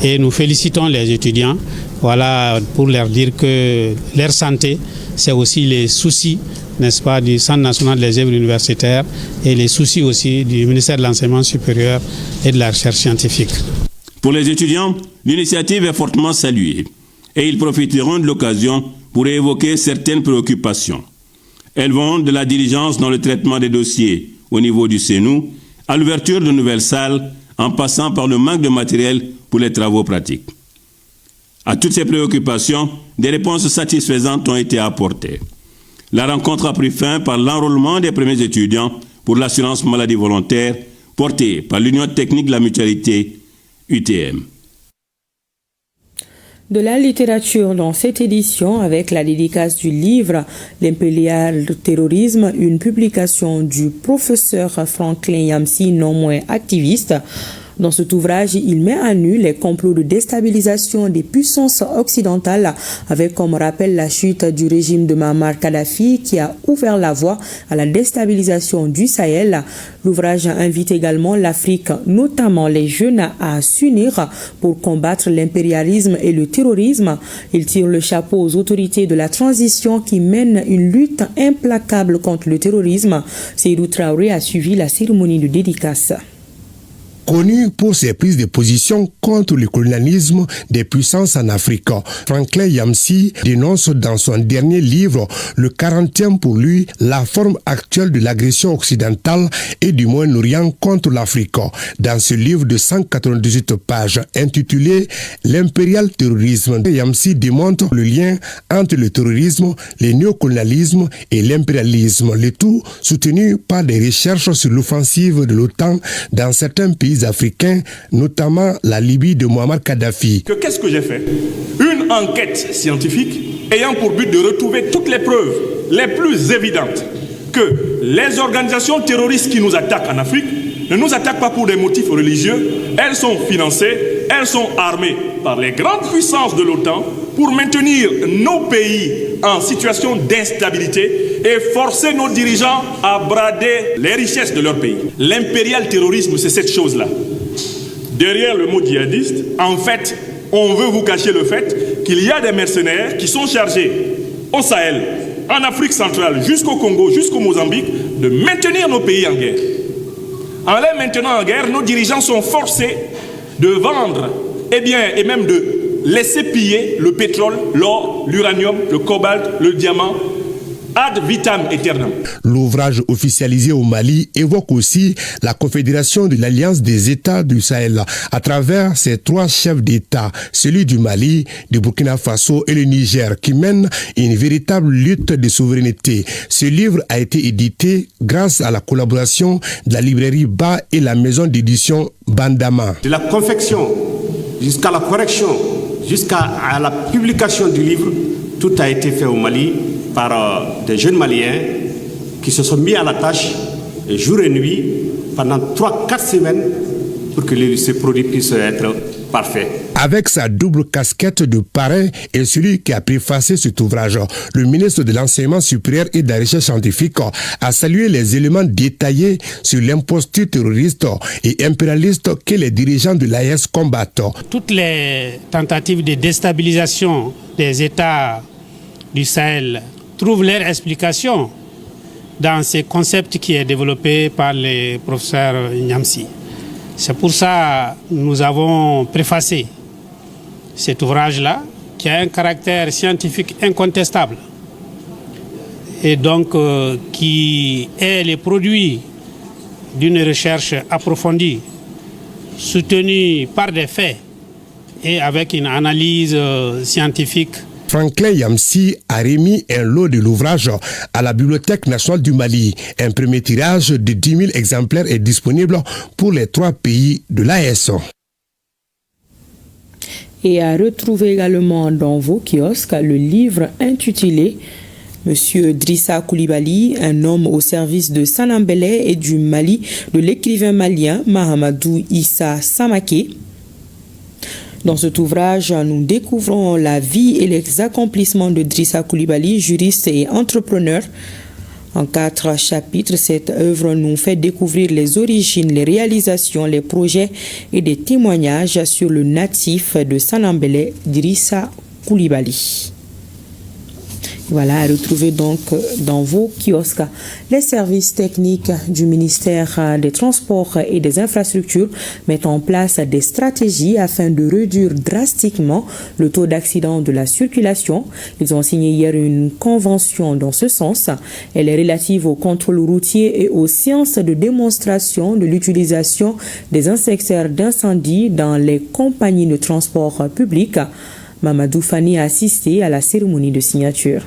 et nous félicitons les étudiants pour leur dire que leur santé, c'est aussi les soucis, n'est-ce pas, du Centre national des œuvres universitaires et les soucis aussi du ministère de l'Enseignement supérieur et de la Recherche scientifique. Pour les étudiants, l'initiative est fortement saluée et ils profiteront de l'occasion pour évoquer certaines préoccupations. Elles vont de la diligence dans le traitement des dossiers au niveau du CNU à l'ouverture de nouvelles salles en passant par le manque de matériel pour les travaux pratiques. À toutes ces préoccupations, des réponses satisfaisantes ont été apportées. La rencontre a pris fin par l'enrôlement des premiers étudiants pour l'assurance maladie volontaire portée par l'Union technique de la mutualité UTM. De la littérature dans cette édition avec la dédicace du livre L'impérial terrorisme, une publication du professeur Franklin Yamsi, non moins activiste. Dans cet ouvrage, il met à nu les complots de déstabilisation des puissances occidentales avec comme rappel la chute du régime de Muammar Kadhafi qui a ouvert la voie à la déstabilisation du Sahel. L'ouvrage invite également l'Afrique, notamment les jeunes, à s'unir pour combattre l'impérialisme et le terrorisme. Il tire le chapeau aux autorités de la transition qui mènent une lutte implacable contre le terrorisme. Seydou Traoré a suivi la cérémonie de dédicace. Connu pour ses prises de position contre le colonialisme des puissances en Afrique, Franklin Yamsi dénonce dans son dernier livre, le 40e pour lui, la forme actuelle de l'agression occidentale et du Moyen-Orient contre l'Afrique. Dans ce livre de 198 pages intitulé L'impérial terrorisme, Yamsi démontre le lien entre le terrorisme, le néocolonialisme et l'impérialisme, le tout soutenu par des recherches sur l'offensive de l'OTAN dans certains pays africains, notamment la Libye de Muammar Kadhafi. Qu'est-ce que j'ai fait? Une enquête scientifique ayant pour but de retrouver toutes les preuves les plus évidentes que les organisations terroristes qui nous attaquent en Afrique ne nous attaquent pas pour des motifs religieux. Elles sont financées, elles sont armées par les grandes puissances de l'OTAN pour maintenir nos pays en situation d'instabilité et forcer nos dirigeants à brader les richesses de leur pays. L'impérial terrorisme, c'est cette chose-là. Derrière le mot djihadiste, en fait, on veut vous cacher le fait qu'il y a des mercenaires qui sont chargés au Sahel, en Afrique centrale, jusqu'au Congo, jusqu'au Mozambique, de maintenir nos pays en guerre. En les maintenant en guerre, nos dirigeants sont forcés de vendre, et même de laisser piller le pétrole, l'or, l'uranium, le cobalt, le diamant, ad vitam aeternam. L'ouvrage officialisé au Mali évoque aussi la Confédération de l'Alliance des États du Sahel à travers ses 3 chefs d'État, celui du Mali, du Burkina Faso et le Niger, qui mènent une véritable lutte de souveraineté. Ce livre a été édité grâce à la collaboration de la librairie Ba et la maison d'édition Bandama. De la confection jusqu'à la correction, jusqu'à la publication du livre, tout a été fait au Mali par des jeunes Maliens qui se sont mis à la tâche jour et nuit pendant 3-4 semaines pour que ce produit puisse être parfait. Avec sa double casquette de parrain et celui qui a préfacé cet ouvrage, le ministre de l'Enseignement supérieur et de la Recherche scientifique a salué les éléments détaillés sur l'imposture terroriste et impérialiste que les dirigeants de l'AES combattent. Toutes les tentatives de déstabilisation des États du Sahel trouvent leur explication dans ce concept qui est développé par le professeur Yamsi. C'est pour ça que nous avons préfacé cet ouvrage-là, qui a un caractère scientifique incontestable et donc qui est le produit d'une recherche approfondie, soutenue par des faits et avec une analyse scientifique. Franklin Yamsi a remis un lot de l'ouvrage à la Bibliothèque nationale du Mali. Un premier tirage de 10 000 exemplaires est disponible pour les 3 pays de l'AES. Et à retrouver également dans vos kiosques le livre intitulé Monsieur Drissa Koulibaly, un homme au service de Sanambélé et du Mali, de l'écrivain malien Mahamadou Issa Samaké. Dans cet ouvrage, nous découvrons la vie et les accomplissements de Drissa Koulibaly, juriste et entrepreneur. En 4 chapitres, cette œuvre nous fait découvrir les origines, les réalisations, les projets et des témoignages sur le natif de Sanambélé, Drissa Koulibaly. Voilà, à retrouver donc dans vos kiosques. Les services techniques du ministère des Transports et des Infrastructures mettent en place des stratégies afin de réduire drastiquement le taux d'accident de la circulation. Ils ont signé hier une convention dans ce sens. Elle est relative au contrôle routier et aux séances de démonstration de l'utilisation des instincteurs d'incendie dans les compagnies de transport public. Mamadou Fani a assisté à la cérémonie de signature.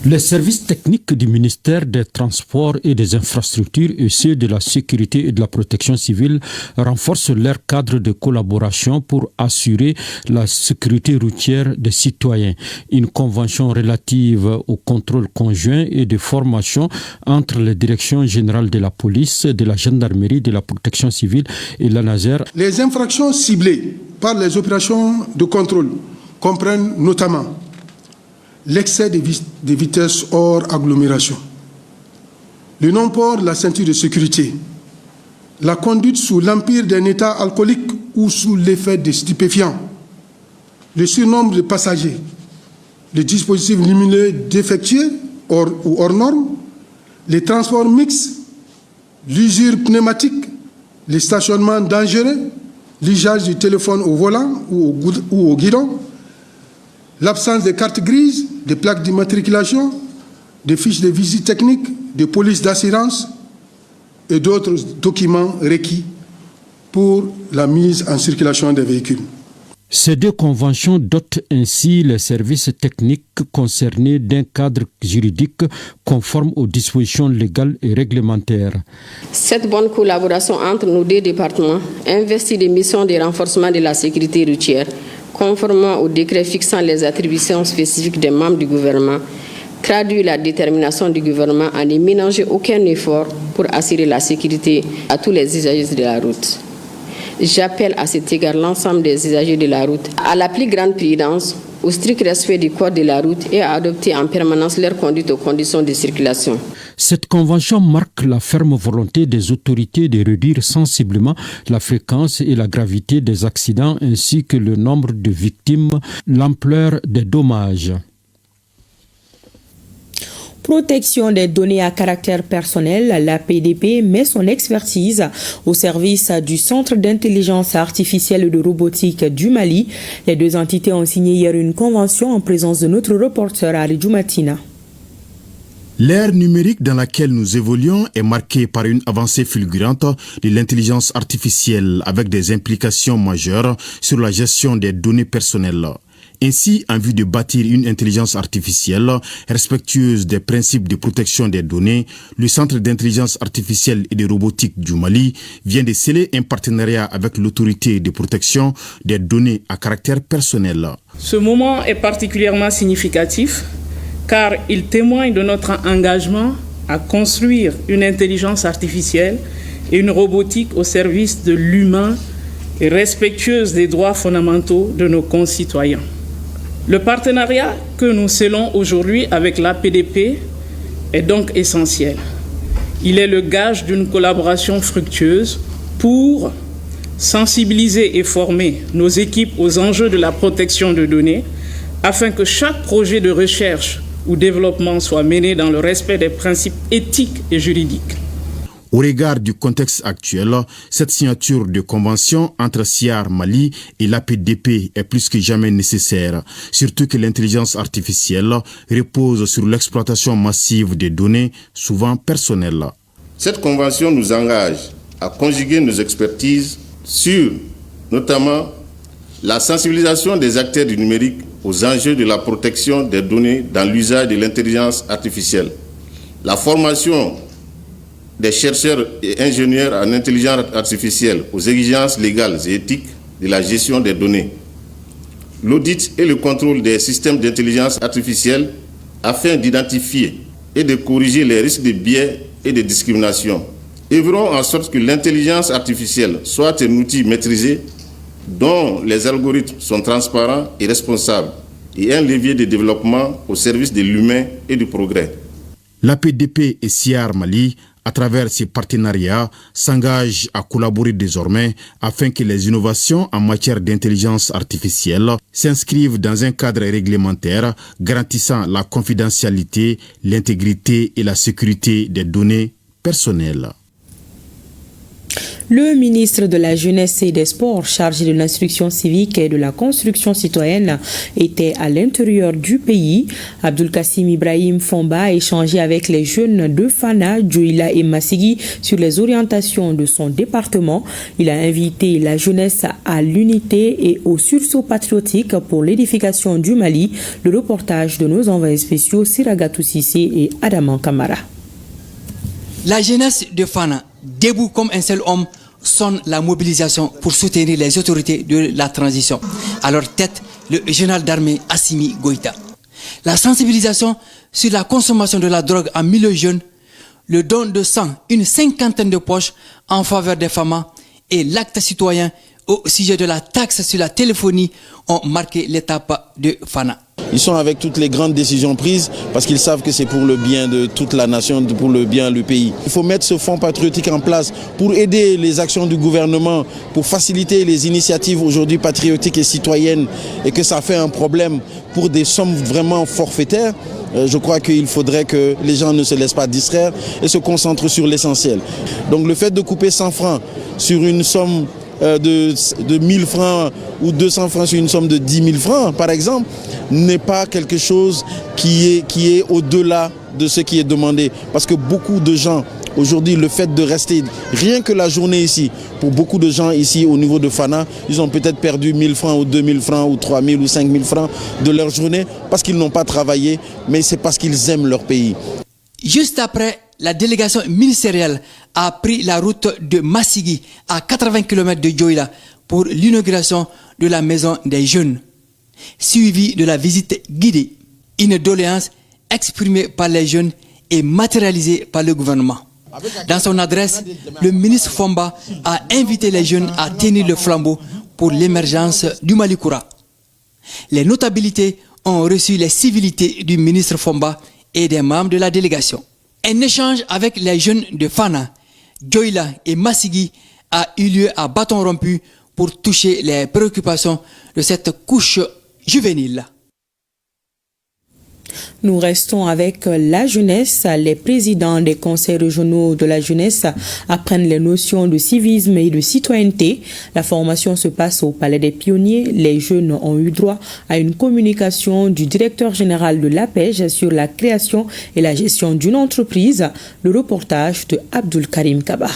Les services techniques du ministère des Transports et des Infrastructures et ceux de la Sécurité et de la Protection civile renforcent leur cadre de collaboration pour assurer la sécurité routière des citoyens. Une convention relative au contrôle conjoint et de formation entre les directions générales de la police, de la gendarmerie, de la protection civile et l'ANASER. Les infractions ciblées par les opérations de contrôle comprennent notamment l'excès de vitesse hors agglomération, le non-port de la ceinture de sécurité, la conduite sous l'empire d'un état alcoolique ou sous l'effet de stupéfiants, le surnombre de passagers, les dispositifs lumineux défectueux ou hors normes, les transports mixtes, l'usure pneumatique, les stationnements dangereux, l'usage du téléphone au volant ou au guidon, l'absence de cartes grises, de plaques d'immatriculation, de fiches de visite technique, de police d'assurance et d'autres documents requis pour la mise en circulation des véhicules. Ces deux conventions dotent ainsi les services techniques concernés d'un cadre juridique conforme aux dispositions légales et réglementaires. Cette bonne collaboration entre nos deux départements investit des missions de renforcement de la sécurité routière, conformément au décret fixant les attributions spécifiques des membres du gouvernement, traduit la détermination du gouvernement à ne ménager aucun effort pour assurer la sécurité à tous les usagers de la route. J'appelle à cet égard l'ensemble des usagers de la route à la plus grande prudence, au strict respect du code de la route et à adopter en permanence leur conduite aux conditions de circulation. Cette convention marque la ferme volonté des autorités de réduire sensiblement la fréquence et la gravité des accidents ainsi que le nombre de victimes, l'ampleur des dommages. Protection des données à caractère personnel, la PDP met son expertise au service du Centre d'intelligence artificielle et de robotique du Mali. Les deux entités ont signé hier une convention en présence de notre reporter Aridou Matina. L'ère numérique dans laquelle nous évoluons est marquée par une avancée fulgurante de l'intelligence artificielle avec des implications majeures sur la gestion des données personnelles. Ainsi, en vue de bâtir une intelligence artificielle respectueuse des principes de protection des données, le Centre d'intelligence artificielle et de robotique du Mali vient de sceller un partenariat avec l'autorité de protection des données à caractère personnel. Ce moment est particulièrement significatif car il témoigne de notre engagement à construire une intelligence artificielle et une robotique au service de l'humain et respectueuse des droits fondamentaux de nos concitoyens. Le partenariat que nous scellons aujourd'hui avec l'APDP est donc essentiel. Il est le gage d'une collaboration fructueuse pour sensibiliser et former nos équipes aux enjeux de la protection de données afin que chaque projet de recherche ou développement soit mené dans le respect des principes éthiques et juridiques. Au regard du contexte actuel, cette signature de convention entre SIAR Mali et l'APDP est plus que jamais nécessaire, surtout que l'intelligence artificielle repose sur l'exploitation massive des données, souvent personnelles. Cette convention nous engage à conjuguer nos expertises sur, notamment, la sensibilisation des acteurs du numérique aux enjeux de la protection des données dans l'usage de l'intelligence artificielle, la formation des chercheurs et ingénieurs en intelligence artificielle aux exigences légales et éthiques de la gestion des données, l'audit et le contrôle des systèmes d'intelligence artificielle afin d'identifier et de corriger les risques de biais et de discrimination. Œuvrons en sorte que l'intelligence artificielle soit un outil maîtrisé dont les algorithmes sont transparents et responsables et un levier de développement au service de l'humain et du progrès. L'APDP et SIAR Mali, à travers ces partenariats, s'engagent à collaborer désormais afin que les innovations en matière d'intelligence artificielle s'inscrivent dans un cadre réglementaire garantissant la confidentialité, l'intégrité et la sécurité des données personnelles. Le ministre de la Jeunesse et des Sports, chargé de l'instruction civique et de la construction citoyenne, était à l'intérieur du pays. Abdul Kassim Ibrahim Fomba a échangé avec les jeunes de Fana, Djoila et Massigi sur les orientations de son département. Il a invité la jeunesse à l'unité et au sursaut patriotique pour l'édification du Mali. Le reportage de nos envoyés spéciaux Siragatou Sissé et Adaman Kamara. La jeunesse de Fana, debout comme un seul homme, sonne la mobilisation pour soutenir les autorités de la transition. À leur tête, le général d'armée Assimi Goïta. La sensibilisation sur la consommation de la drogue en milieu jeune, le don de sang, une 50aine de poches en faveur des femmes et l'acte citoyen au sujet de la taxe sur la téléphonie ont marqué l'étape de Fana. Ils sont avec toutes les grandes décisions prises parce qu'ils savent que c'est pour le bien de toute la nation, pour le bien du pays. Il faut mettre ce fonds patriotique en place pour aider les actions du gouvernement, pour faciliter les initiatives aujourd'hui patriotiques et citoyennes et que ça fait un problème pour des sommes vraiment forfaitaires. Je crois qu'il faudrait que les gens ne se laissent pas distraire et se concentrent sur l'essentiel. Donc le fait de couper 100 francs sur une somme de 1000 francs ou 200 francs sur une somme de 10 000 francs, par exemple, n'est pas quelque chose qui est au-delà de ce qui est demandé. Parce que beaucoup de gens, aujourd'hui, le fait de rester rien que la journée ici, pour beaucoup de gens ici au niveau de Fana, ils ont peut-être perdu 1000 francs ou 2000 francs ou 3000 ou 5000 francs de leur journée parce qu'ils n'ont pas travaillé, mais c'est parce qu'ils aiment leur pays. Juste après, la délégation ministérielle a pris la route de Massigi à 80 km de Djoila pour l'inauguration de la maison des jeunes, suivie de la visite guidée, une doléance exprimée par les jeunes et matérialisée par le gouvernement. Dans son adresse, le ministre Fomba a invité les jeunes à tenir le flambeau pour l'émergence du Malikoura. Les notabilités ont reçu les civilités du ministre Fomba et des membres de la délégation. Un échange avec les jeunes de Fana, Djoila et Massigi a eu lieu à bâton rompu pour toucher les préoccupations de cette couche juvénile. Nous restons avec la jeunesse. Les présidents des conseils régionaux de la jeunesse apprennent les notions de civisme et de citoyenneté. La formation se passe au Palais des Pionniers. Les jeunes ont eu droit à une communication du directeur général de l'APEJ sur la création et la gestion d'une entreprise. Le reportage de Abdul Karim Kaba.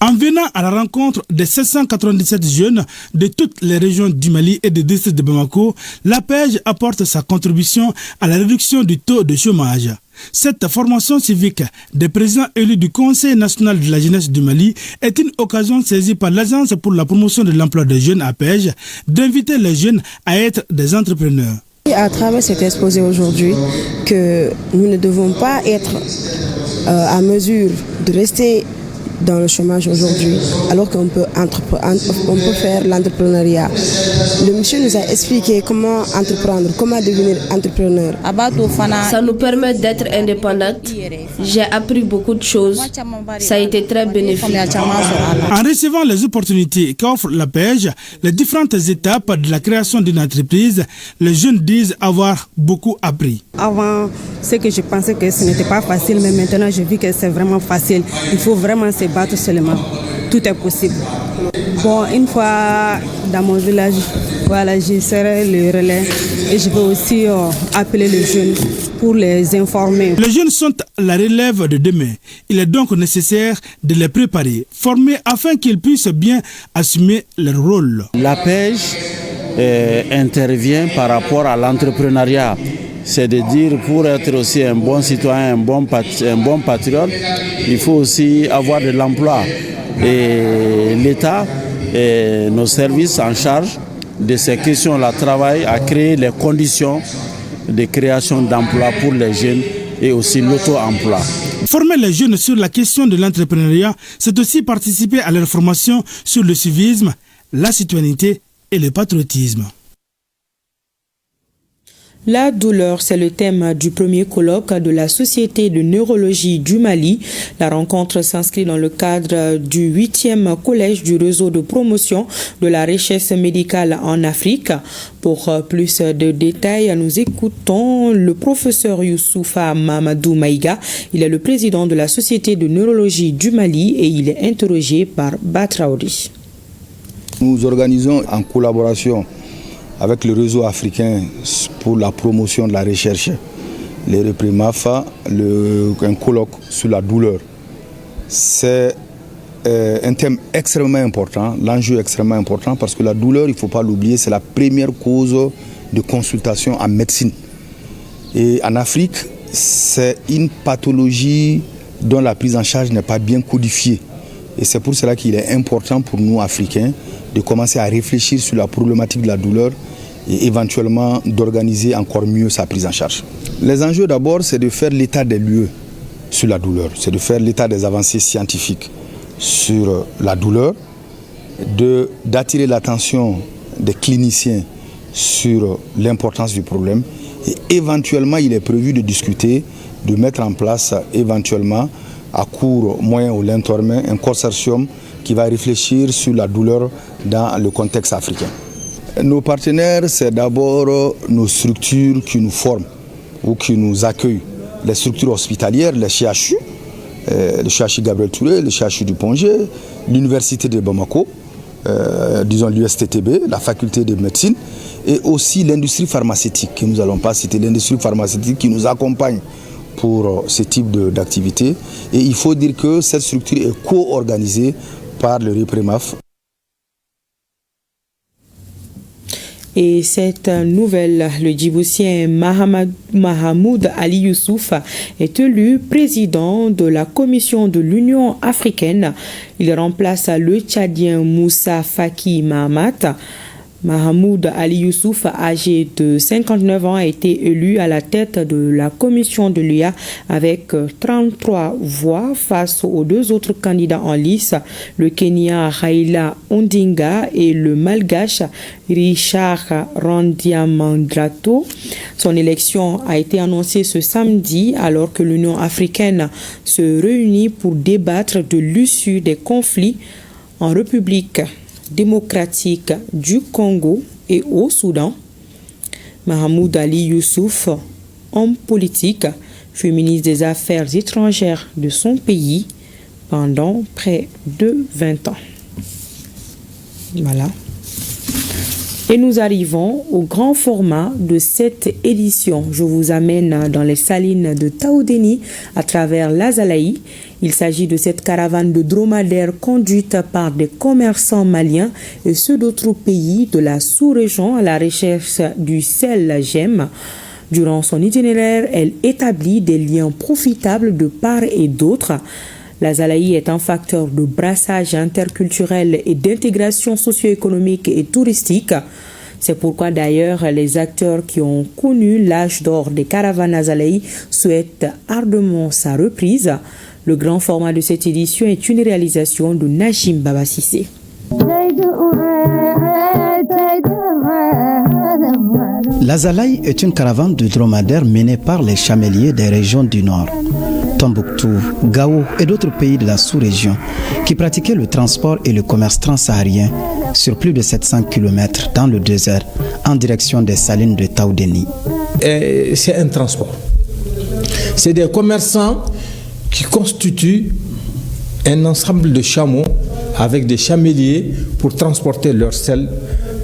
En venant à la rencontre des 797 jeunes de toutes les régions du Mali et des districts de Bamako, l'APEJ apporte sa contribution à la réduction du taux de chômage. Cette formation civique des présidents élus du Conseil national de la jeunesse du Mali est une occasion saisie par l'Agence pour la promotion de l'emploi des jeunes APEJ d'inviter les jeunes à être des entrepreneurs. À travers cet exposé aujourd'hui, que nous ne devons pas être à mesure de rester dans le chômage aujourd'hui, alors qu'on peut faire l'entrepreneuriat. Le monsieur nous a expliqué comment entreprendre, comment devenir entrepreneur. Ça nous permet d'être indépendante. J'ai appris beaucoup de choses. Ça a été très bénéfique. En recevant les opportunités qu'offre l'APEJ, les différentes étapes de la création d'une entreprise, les jeunes disent avoir beaucoup appris. Avant, ce que je pensais que ce n'était pas facile, mais maintenant je vis que c'est vraiment facile. Il faut vraiment se battre seulement. Tout est possible. Bon, une fois dans mon village, voilà, je serai le relais et je vais aussi appeler les jeunes pour les informer. Les jeunes sont la relève de demain. Il est donc nécessaire de les préparer, former afin qu'ils puissent bien assumer leur rôle. L'APEJ intervient par rapport à l'entrepreneuriat. C'est de dire, pour être aussi un bon citoyen, un bon patriote, il faut aussi avoir de l'emploi. Et l'État et nos services en charge de ces questions-là travaillent à créer les conditions de création d'emplois pour les jeunes et aussi l'auto-emploi. Former les jeunes sur la question de l'entrepreneuriat, c'est aussi participer à leur formation sur le civisme, la citoyenneté et le patriotisme. La douleur, c'est le thème du premier colloque de la Société de neurologie du Mali. La rencontre s'inscrit dans le cadre du 8e collège du réseau de promotion de la recherche médicale en Afrique. Pour plus de détails, nous écoutons le professeur Youssoufa Mamadou Maïga. Il est le président de la Société de neurologie du Mali et il est interrogé par Batraoudi. Nous organisons en collaboration avec le réseau africain pour la promotion de la recherche, les REPREMAF, un colloque sur la douleur. C'est un thème extrêmement important, l'enjeu extrêmement important parce que la douleur, il ne faut pas l'oublier, c'est la première cause de consultation en médecine. Et en Afrique, c'est une pathologie dont la prise en charge n'est pas bien codifiée. Et c'est pour cela qu'il est important pour nous, Africains, de commencer à réfléchir sur la problématique de la douleur et éventuellement d'organiser encore mieux sa prise en charge. Les enjeux d'abord, c'est de faire l'état des lieux sur la douleur, c'est de faire l'état des avancées scientifiques sur la douleur, d'attirer l'attention des cliniciens sur l'importance du problème et éventuellement il est prévu de discuter, de mettre en place éventuellement à court, moyen ou long terme un consortium qui va réfléchir sur la douleur dans le contexte africain. Nos partenaires, c'est d'abord nos structures qui nous forment ou qui nous accueillent. Les structures hospitalières, les CHU, le CHU Gabriel Touré, le CHU du Pongé, l'Université de Bamako, disons l'USTTB, la faculté de médecine, et aussi l'industrie pharmaceutique, que nous n'allons pas citer, l'industrie pharmaceutique qui nous accompagne pour ce type d'activité. Et il faut dire que cette structure est co-organisée par le REPREMAF. Et cette nouvelle, le Djiboutien Mahamoud Ali Youssouf est élu président de la Commission de l'Union africaine. Il remplace le Tchadien Moussa Faki Mahamat. Mahamoud Ali Youssouf, âgé de 59 ans, a été élu à la tête de la commission de l'UA avec 33 voix face aux deux autres candidats en lice, le Kenyan Raila Ondinga et le Malgache Richard Randiamandrato. Son élection a été annoncée ce samedi alors que l'Union africaine se réunit pour débattre de l'issue des conflits en République démocratique du Congo et au Soudan. Mahamoud Ali Youssouf, homme politique, fut ministre des Affaires étrangères de son pays pendant près de 20 ans. Voilà. Et nous arrivons au grand format de cette édition. Je vous amène dans les salines de Taoudéni à travers l'Azalaï. Il s'agit de cette caravane de dromadaires conduite par des commerçants maliens et ceux d'autres pays de la sous-région à la recherche du sel gemme. Durant son itinéraire, elle établit des liens profitables de part et d'autre. L'Azalaï est un facteur de brassage interculturel et d'intégration socio-économique et touristique. C'est pourquoi d'ailleurs les acteurs qui ont connu l'âge d'or des caravanes Azalaï souhaitent ardemment sa reprise. Le grand format de cette édition est une réalisation de Najim Babasissé. L'Azalaï est une caravane de dromadaires menée par les chameliers des régions du Nord, Tombouctou, Gao et d'autres pays de la sous-région qui pratiquaient le transport et le commerce transsaharien sur plus de 700 km dans le désert en direction des salines de Taoudéni. C'est un transport. C'est des commerçants qui constituent un ensemble de chameaux avec des chameliers pour transporter leur sel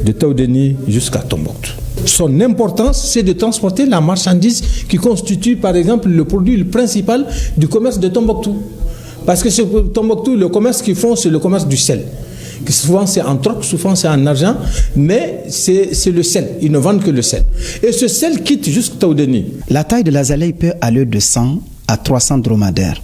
de Taoudéni jusqu'à Tombouctou. Son importance, c'est de transporter la marchandise qui constitue, par exemple, le produit principal du commerce de Tombouctou. Parce que sur Tombouctou, le commerce qu'ils font, c'est le commerce du sel. Souvent, c'est en troc, souvent, c'est en argent, mais c'est le sel. Ils ne vendent que le sel. Et ce sel quitte jusqu'à Taoudéni. La taille de l'Azalaï peut aller de 100 à 300 dromadaires.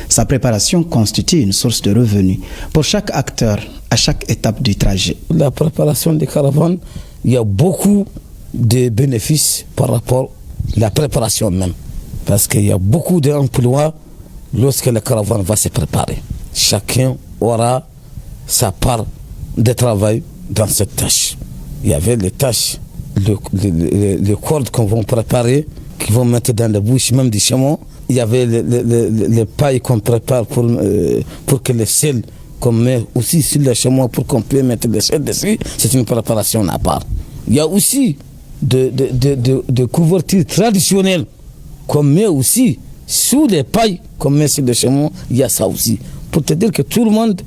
Sa préparation constitue une source de revenus pour chaque acteur à chaque étape du trajet. La préparation des caravanes, il y a beaucoup de bénéfices par rapport à la préparation même. Parce qu'il y a beaucoup d'emplois lorsque la caravane va se préparer. Chacun aura sa part de travail dans cette tâche. Il y avait les tâches les cordes qu'on va préparer, qui vont mettre dans la bouche même du chameau. Il y avait les pailles qu'on prépare pour que le sel qu'on met aussi sur le chameau pour qu'on puisse mettre le sel dessus. C'est une préparation à part. Il y a aussi de couvertures traditionnelles qu'on met aussi sous les pailles qu'on met sur le chameau. Il y a ça aussi. Pour te dire que tout le monde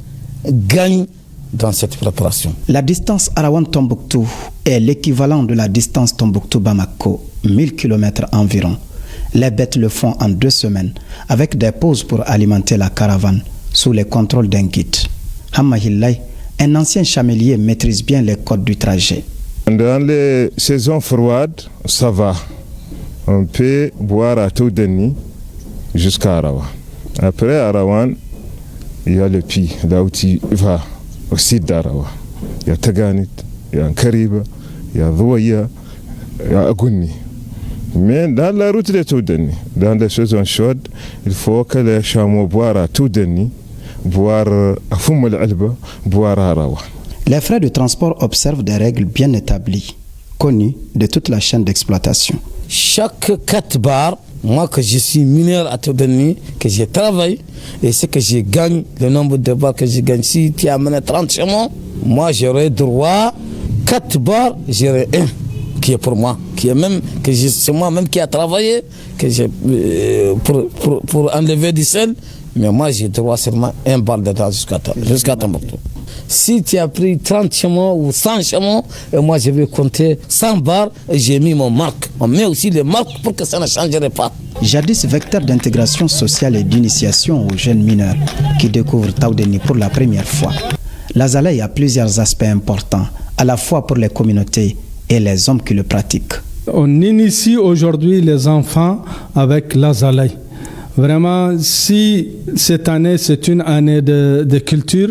gagne dans cette préparation. La distance Arawan-Tombouctou est l'équivalent de la distance Tombouctou-Bamako, 1000 km environ. Les bêtes le font en 2 semaines, avec des pauses pour alimenter la caravane, sous les contrôles d'un guide. Hamahillay, un ancien chamelier, maîtrise bien les codes du trajet. Dans les saisons froides, ça va. On peut boire à Toudeni jusqu'à Arawa. Après Arawan, il y a le Pi, là où tu vas, au sud d'Arawa. Il y a Taganit, il y a Kariba, il y a Douaya, il y a Agouni. Mais dans la route de Toudeni, dans les saisons chaudes, il faut que les chameaux boivent à Toudeni, boire à Foumoul Alba, boire à Arawa. Les frais de transport observent des règles bien établies, connues de toute la chaîne d'exploitation. Chaque 4 bars, moi que je suis mineur à Toudeni, que je travaille, et ce que je gagne, le nombre de bars que je gagne, si tu amènes 30 chameaux, moi j'aurai droit 4 bars, j'aurai un qui est pour moi, qui est même, que c'est moi-même qui a travaillé, que pour enlever du sel, mais moi j'ai droit seulement 1 bar dedans jusqu'à Tombouctou. Si tu as pris 30 chameaux ou 100 chameaux, et moi je vais compter 100 bars et j'ai mis mon marque. On met aussi les marques pour que ça ne changerait pas. Jadis vecteur d'intégration sociale et d'initiation aux jeunes mineurs qui découvrent Toudeni pour la première fois, l'Azalaï a plusieurs aspects importants, à la fois pour les communautés et les hommes qui le pratiquent. On initie aujourd'hui les enfants avec l'Azalaï. Vraiment, si cette année c'est une année de culture,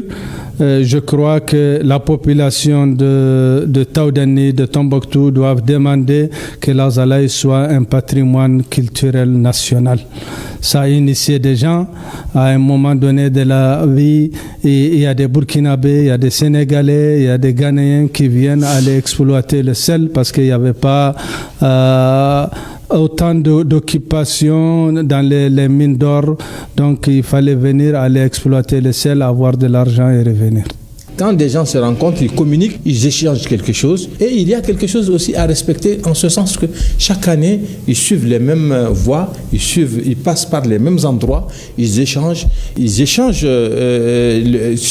je crois que la population de Toudeni, de Tombouctou doivent demander que l'Azalaï soit un patrimoine culturel national. Ça a initié des gens à un moment donné de la vie. Il y a des Burkinabés, il y a des Sénégalais, il y a des Ghanéens qui viennent aller exploiter le sel parce qu'il n'y avait pas autant d'occupation dans les mines d'or. Donc il fallait venir aller exploiter le sel, avoir de l'argent et revenir. Quand des gens se rencontrent, ils communiquent, ils échangent quelque chose. Et il y a quelque chose aussi à respecter en ce sens que chaque année, ils suivent les mêmes voies, ils passent par les mêmes endroits, ils échangent sur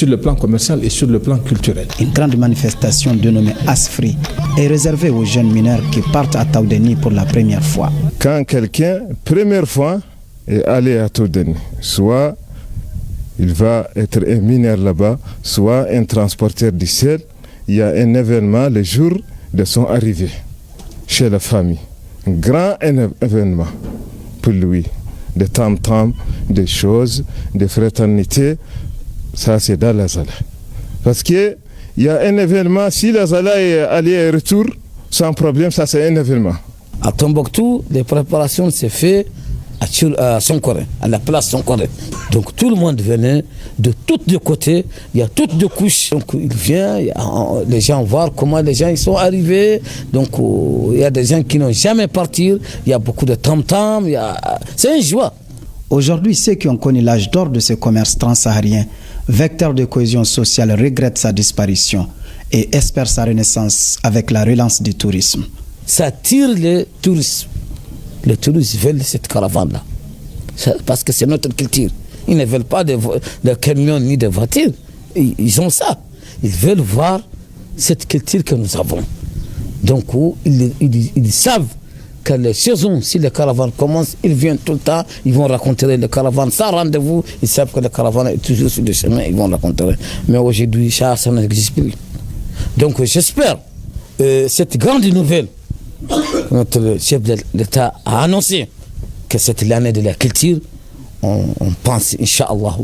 le plan commercial et sur le plan culturel. Une grande manifestation dénommée Asfri est réservée aux jeunes mineurs qui partent à Toudeni pour la première fois. Quand quelqu'un, première fois, est allé à Toudeni, soit il va être un mineur là-bas, soit un transporteur du sel. Il y a un événement le jour de son arrivée chez la famille. Un grand événement pour lui. Des tam-tam, des choses, des fraternités. Ça, c'est dans l'Azalaï. Parce qu'il y a un événement, si l'Azalaï est allé et retour, sans problème, ça c'est un événement. À Tombouctou, les préparations se font à Sonkoré, à la place Sonkoré. Donc tout le monde venait de tous les côtés, il y a toutes les couches. Donc il vient, les gens voient comment les gens ils sont arrivés. Donc il y a des gens qui n'ont jamais parti, il y a beaucoup de tam-tam, c'est une joie. Aujourd'hui, ceux qui ont connu l'âge d'or de ce commerce transsaharien, vecteur de cohésion sociale, regrettent sa disparition et espèrent sa renaissance avec la relance du tourisme. Ça tire le tourisme. Les touristes veulent cette caravane-là. Parce que c'est notre culture. Ils ne veulent pas de camions ni de voitures. Ils ont ça. Ils veulent voir cette culture que nous avons. Donc, ils savent que les saisons, si les caravanes commencent, ils viennent tout le temps, ils vont rencontrer les caravanes sans rendez-vous. Ils savent que les caravanes est toujours sur le chemin, ils vont rencontrer. Mais aujourd'hui, ça n'existe plus. Donc, j'espère cette grande nouvelle. Notre chef de l'État a annoncé que c'est l'année de la culture. On pense, Inch'Allah,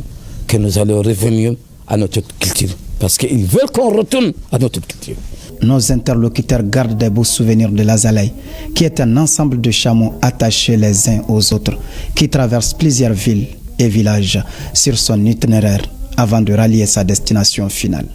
que nous allons revenir à notre culture. Parce qu'ils veulent qu'on retourne à notre culture. Nos interlocuteurs gardent des beaux souvenirs de l'Azalaï, qui est un ensemble de chameaux attachés les uns aux autres, qui traversent plusieurs villes et villages sur son itinéraire avant de rallier sa destination finale.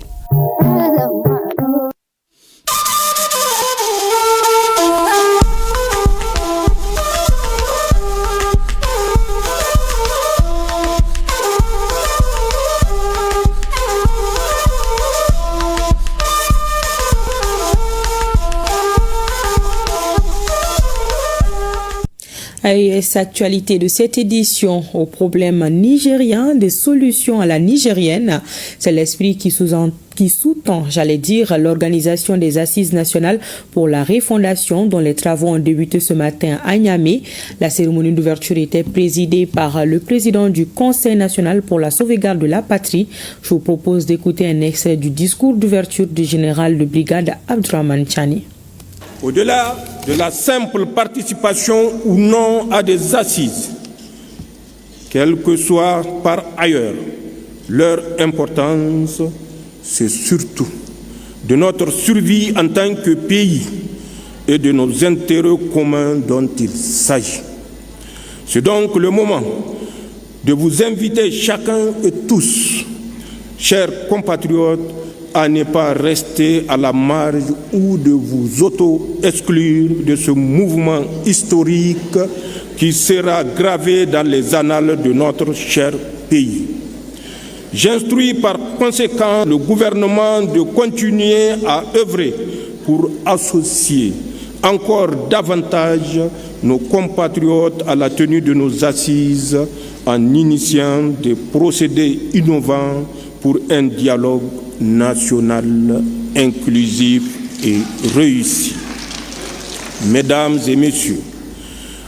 AES Actualité de cette édition, au problème nigérien, des solutions à la nigérienne. C'est l'esprit qui sous-tend, l'organisation des Assises nationales pour la refondation dont les travaux ont débuté ce matin à Niamey. La cérémonie d'ouverture était présidée par le président du Conseil national pour la sauvegarde de la patrie. Je vous propose d'écouter un extrait du discours d'ouverture du général de brigade Abdourahmane Tchani. Au-delà de la simple participation ou non à des assises, quelle que soit par ailleurs leur importance, c'est surtout de notre survie en tant que pays et de nos intérêts communs dont il s'agit. C'est donc le moment de vous inviter chacun et tous, chers compatriotes, à ne pas rester à la marge ou de vous auto-exclure de ce mouvement historique qui sera gravé dans les annales de notre cher pays. J'instruis par conséquent le gouvernement de continuer à œuvrer pour associer encore davantage nos compatriotes à la tenue de nos assises en initiant des procédés innovants pour un dialogue national inclusif et réussi. Mesdames et messieurs,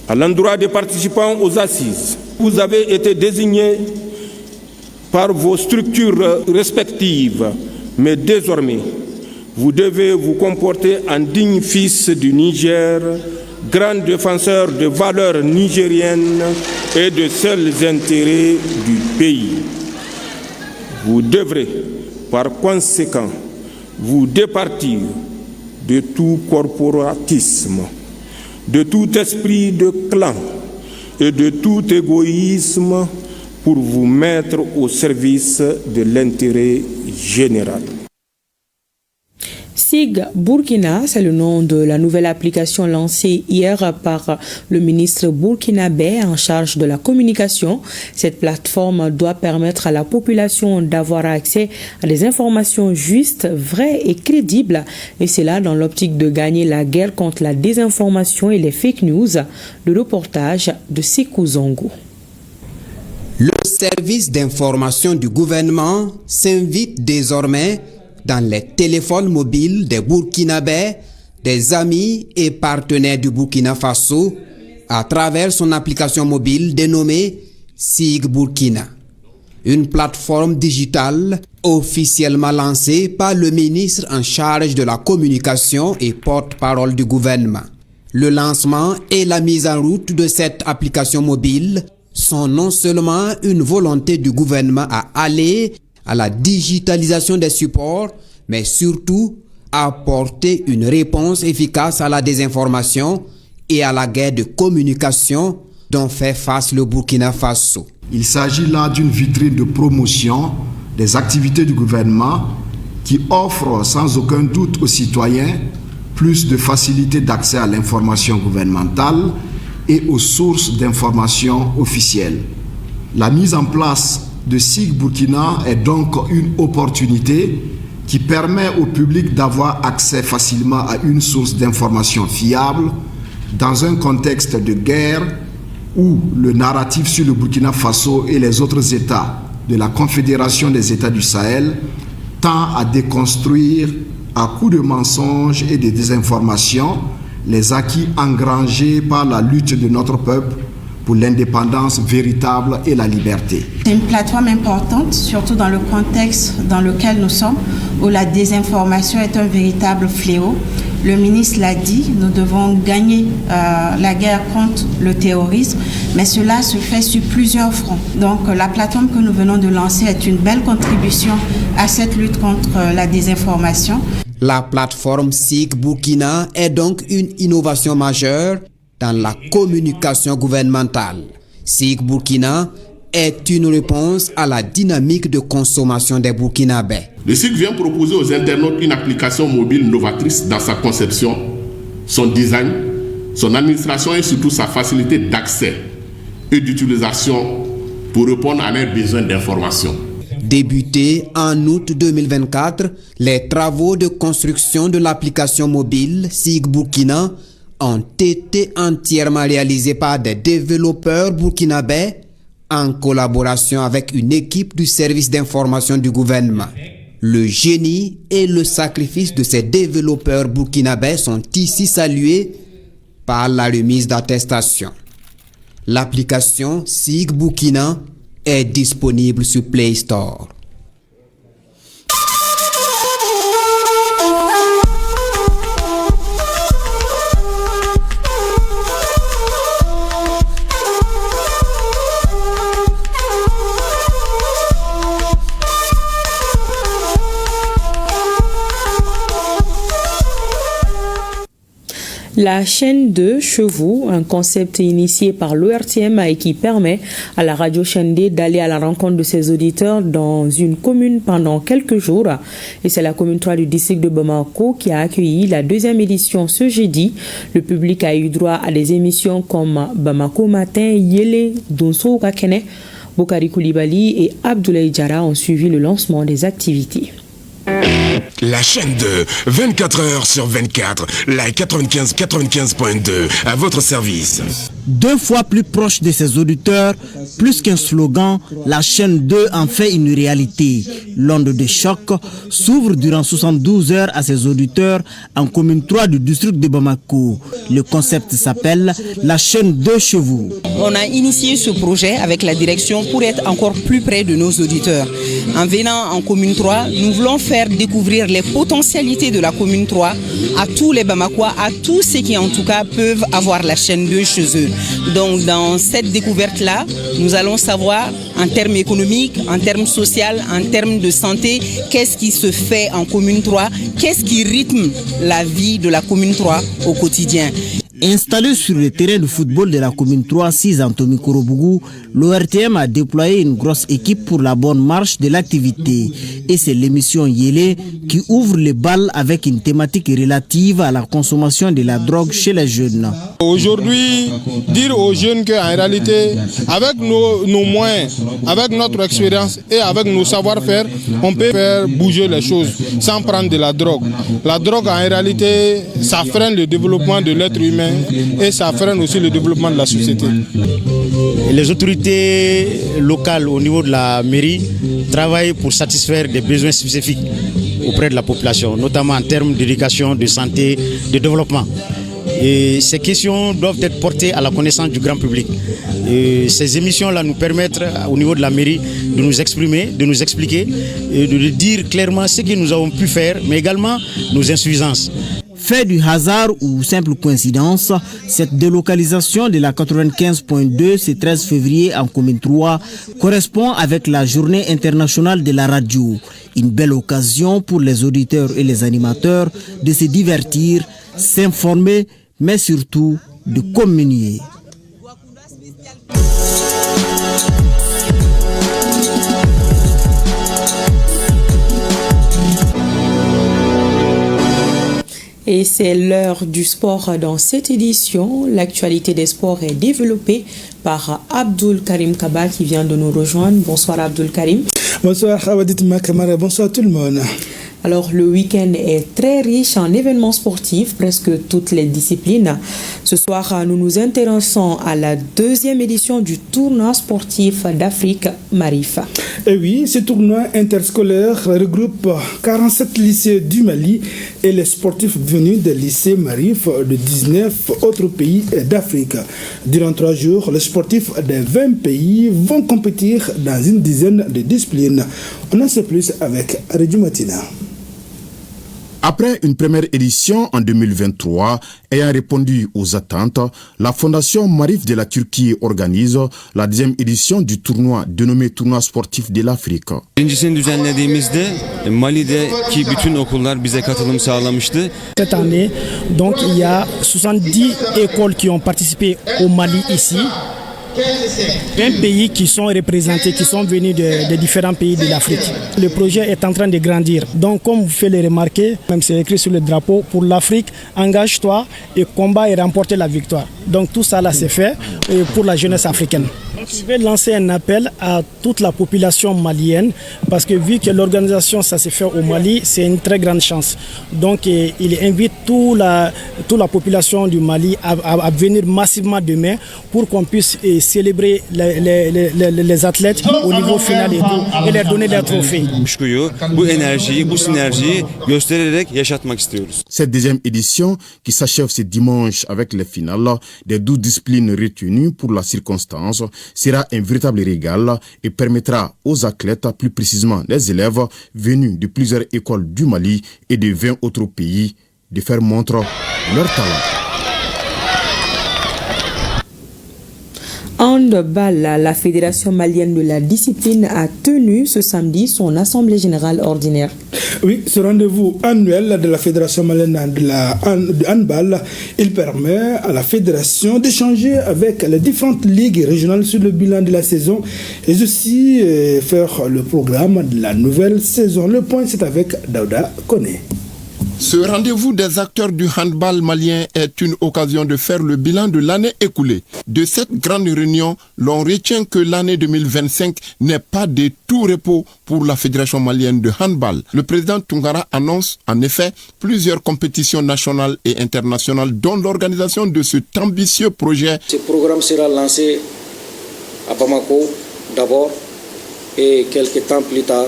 à l'endroit des participants aux assises, vous avez été désignés par vos structures respectives, mais désormais, vous devez vous comporter en digne fils du Niger, grand défenseur de valeurs nigériennes et de seuls intérêts du pays. Vous devrez, par conséquent, vous départir de tout corporatisme, de tout esprit de clan et de tout égoïsme pour vous mettre au service de l'intérêt général. SIG Burkina, c'est le nom de la nouvelle application lancée hier par le ministre burkinabé en charge de la communication. Cette plateforme doit permettre à la population d'avoir accès à des informations justes, vraies et crédibles. Et c'est là dans l'optique de gagner la guerre contre la désinformation et les fake news. Le reportage de Sekou Zongo. Le service d'information du gouvernement s'invite désormais dans les téléphones mobiles des Burkinabés, des amis et partenaires du Burkina Faso à travers son application mobile dénommée SIG Burkina. Une plateforme digitale officiellement lancée par le ministre en charge de la communication et porte-parole du gouvernement. Le lancement et la mise en route de cette application mobile sont non seulement une volonté du gouvernement à aller à la digitalisation des supports, mais surtout apporter une réponse efficace à la désinformation et à la guerre de communication dont fait face le Burkina Faso. Il s'agit là d'une vitrine de promotion des activités du gouvernement qui offre sans aucun doute aux citoyens plus de facilité d'accès à l'information gouvernementale et aux sources d'information officielles. La mise en place de SIG Burkina est donc une opportunité qui permet au public d'avoir accès facilement à une source d'information fiable dans un contexte de guerre où le narratif sur le Burkina Faso et les autres États de la Confédération des États du Sahel tend à déconstruire à coups de mensonges et de désinformation les acquis engrangés par la lutte de notre peuple pour l'indépendance véritable et la liberté. C'est une plateforme importante, surtout dans le contexte dans lequel nous sommes, où la désinformation est un véritable fléau. Le ministre l'a dit, nous devons gagner la guerre contre le terrorisme, mais cela se fait sur plusieurs fronts. Donc la plateforme que nous venons de lancer est une belle contribution à cette lutte contre la désinformation. La plateforme SIG Burkina est donc une innovation majeure dans la communication gouvernementale. SIG Burkina est une réponse à la dynamique de consommation des Burkinabés. Le SIG vient proposer aux internautes une application mobile novatrice dans sa conception, son design, son administration et surtout sa facilité d'accès et d'utilisation pour répondre à leurs besoins d'information. Débutés en août 2024, les travaux de construction de l'application mobile SIG Burkina ont été entièrement réalisés par des développeurs burkinabés en collaboration avec une équipe du service d'information du gouvernement. Le génie et le sacrifice de ces développeurs burkinabés sont ici salués par la remise d'attestation. L'application SIG Burkina est disponible sur Play Store. La chaîne de chevaux, un concept initié par l'ORTM et qui permet à la radio chaîne D d'aller à la rencontre de ses auditeurs dans une commune pendant quelques jours. Et c'est la commune 3 du district de Bamako qui a accueilli la deuxième édition ce jeudi. Le public a eu droit à des émissions comme Bamako Matin, Yele, Donso Kakene, Bokari Koulibaly et Abdoulaye Diarra ont suivi le lancement des activités. La chaîne 2, 24 heures sur 24, la 95.2, à votre service. 2 fois plus proche de ses auditeurs, plus qu'un slogan, la chaîne 2 en fait une réalité. L'onde de choc s'ouvre durant 72 heures à ses auditeurs en commune 3 du district de Bamako. Le concept s'appelle la chaîne 2 chevaux. On a initié ce projet avec la direction pour être encore plus près de nos auditeurs. En venant en commune 3, nous voulons faire découvrir les potentialités de la commune 3 à tous les Bamakois, à tous ceux qui en tout cas peuvent avoir la chaîne 2 chez eux. Donc dans cette découverte-là, nous allons savoir en termes économiques, en termes sociaux, en termes de santé, qu'est-ce qui se fait en commune 3, qu'est-ce qui rythme la vie de la commune 3 au quotidien. Installé sur le terrain de football de la commune 3, 6 Antomi Korobougou, l'ORTM a déployé une grosse équipe pour la bonne marche de l'activité. Et c'est l'émission Yélé qui ouvre les balles avec une thématique relative à la consommation de la drogue chez les jeunes. Aujourd'hui, dire aux jeunes qu'en réalité, avec nos moyens, avec notre expérience et avec nos savoir-faire, on peut faire bouger les choses sans prendre de la drogue. La drogue, en réalité, ça freine le développement de l'être humain et ça freine aussi le développement de la société. Les autorités locales au niveau de la mairie travaillent pour satisfaire des besoins spécifiques auprès de la population, notamment en termes d'éducation, de santé, de développement. Et ces questions doivent être portées à la connaissance du grand public. Et ces émissions-là nous permettent au niveau de la mairie de nous exprimer, de nous expliquer et de dire clairement ce que nous avons pu faire, mais également nos insuffisances. Fait du hasard ou simple coïncidence, cette délocalisation de la 95.2 ce 13 février en commune 3 correspond avec la journée internationale de la radio. Une belle occasion pour les auditeurs et les animateurs de se divertir, s'informer, mais surtout de communier. Et c'est l'heure du sport dans cette édition. L'actualité des sports est développée par Abdul Karim Kaba qui vient de nous rejoindre. Bonsoir Abdul Karim. Bonsoir Awadit Makamara, bonsoir tout le monde. Alors le week-end est très riche en événements sportifs, presque toutes les disciplines. Ce soir, nous nous intéressons à la deuxième édition du tournoi sportif d'Afrique Marif. Et oui, ce tournoi interscolaire regroupe 47 lycées du Mali et les sportifs venus des lycées Marif de 19 autres pays d'Afrique. Durant 3 jours, les sportifs des 20 pays vont compétir dans une dizaine de disciplines. On en sait plus avec Redju Matina. Après une première édition en 2023, ayant répondu aux attentes, la Fondation Marif de la Turquie organise la deuxième édition du tournoi dénommé Tournoi sportif de l'Afrique. Cette année, donc, il y a 70 écoles qui ont participé au Mali ici. 20 pays qui sont représentés, qui sont venus de différents pays de l'Afrique. Le projet est en train de grandir. Donc, comme vous faites le remarquer, même c'est écrit sur le drapeau, pour l'Afrique, engage-toi et combat et remporter la victoire. Donc, tout ça là, c'est fait pour la jeunesse africaine. Je vais lancer un appel à toute la population malienne parce que vu que l'organisation ça se fait au Mali, c'est une très grande chance. Donc il invite toute la population du Mali à venir massivement demain pour qu'on puisse célébrer les athlètes au niveau final et leur donner des trophées. Cette deuxième édition qui s'achève ce dimanche avec les finales des 12 disciplines retenues pour la circonstance sera un véritable régal et permettra aux athlètes, plus précisément les élèves venus de plusieurs écoles du Mali et de 20 autres pays, de faire montre de leur talent. Handball, la Fédération malienne de la discipline a tenu ce samedi son assemblée générale ordinaire. Oui, ce rendez-vous annuel de la Fédération malienne de handball, il permet à la Fédération d'échanger avec les différentes ligues régionales sur le bilan de la saison et aussi faire le programme de la nouvelle saison. Le point, c'est avec Daouda Koné. Ce rendez-vous des acteurs du handball malien est une occasion de faire le bilan de l'année écoulée. De cette grande réunion, l'on retient que l'année 2025 n'est pas de tout repos pour la Fédération malienne de handball. Le président Tungara annonce en effet plusieurs compétitions nationales et internationales dont l'organisation de cet ambitieux projet. Ce programme sera lancé à Bamako d'abord et quelques temps plus tard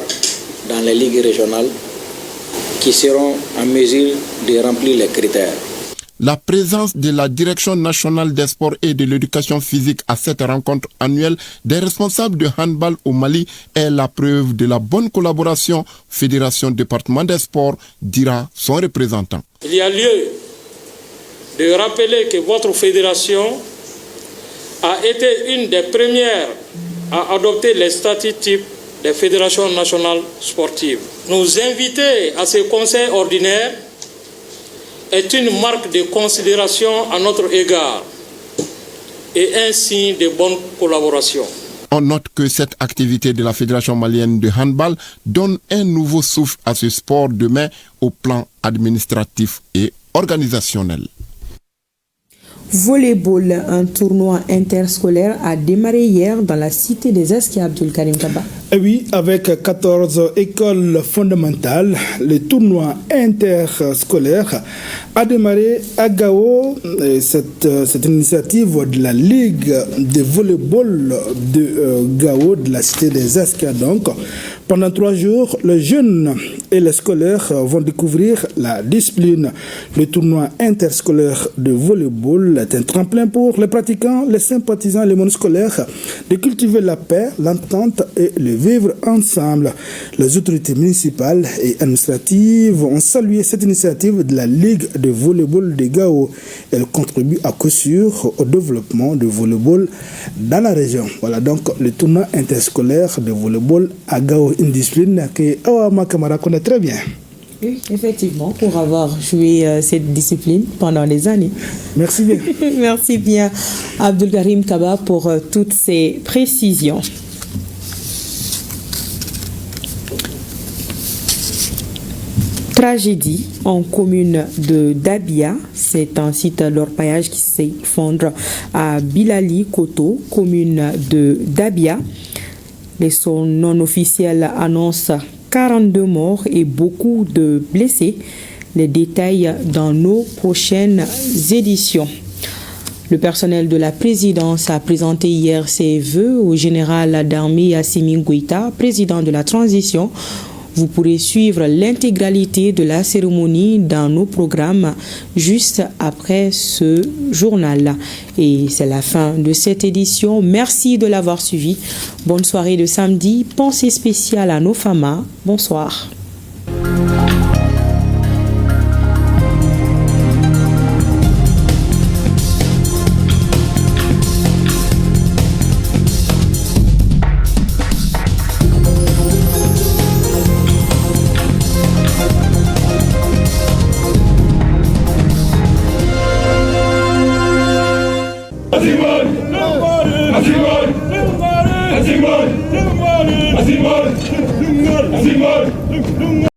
dans les ligues régionales qui seront en mesure de remplir les critères. La présence de la Direction nationale des sports et de l'éducation physique à cette rencontre annuelle des responsables de handball au Mali est la preuve de la bonne collaboration Fédération département des sports, dira son représentant. Il y a lieu de rappeler que votre fédération a été une des premières à adopter les statuts types des fédérations nationales sportives. Nous inviter à ce conseil ordinaire est une marque de considération à notre égard et un signe de bonne collaboration. On note que cette activité de la Fédération malienne de handball donne un nouveau souffle à ce sport demain au plan administratif et organisationnel. Volleyball, un tournoi interscolaire a démarré hier dans la cité des Esclaves Abdul Karim Kaba. Et oui, avec 14 écoles fondamentales, le tournoi interscolaire a démarré à Gao. Cette initiative de la Ligue de volleyball de Gao, de la cité des Esclaves. Donc, pendant 3 jours, les jeunes et les scolaires vont découvrir la discipline. Le tournoi interscolaire de volleyball est un tremplin pour les pratiquants, les sympathisants, les monoscolaires de cultiver la paix, l'entente et le vivre ensemble. Les autorités municipales et administratives ont salué cette initiative de la Ligue de volleyball de Gao. Elle contribue à coup sûr au développement du volleyball dans la région. Voilà donc le tournoi interscolaire de volleyball à Gao, une discipline que Awama Kamara connaît très bien. Oui, effectivement, pour avoir joué cette discipline pendant des années. Merci bien. Merci bien, Abdul Karim Kaba, pour toutes ces précisions. Tragédie en commune de Dabia, c'est un site d'orpaillage qui s'effondre à Bilali Koto, commune de Dabia. Les sons non officiels annoncent 42 morts et beaucoup de blessés. Les détails dans nos prochaines éditions. Le personnel de la présidence a présenté hier ses vœux au général d'armée Assimi Goïta, président de la transition. Vous pourrez suivre l'intégralité de la cérémonie dans nos programmes juste après ce journal. Et c'est la fin de cette édition. Merci de l'avoir suivi. Bonne soirée de samedi. Pensée spéciale à nos femmes. Bonsoir.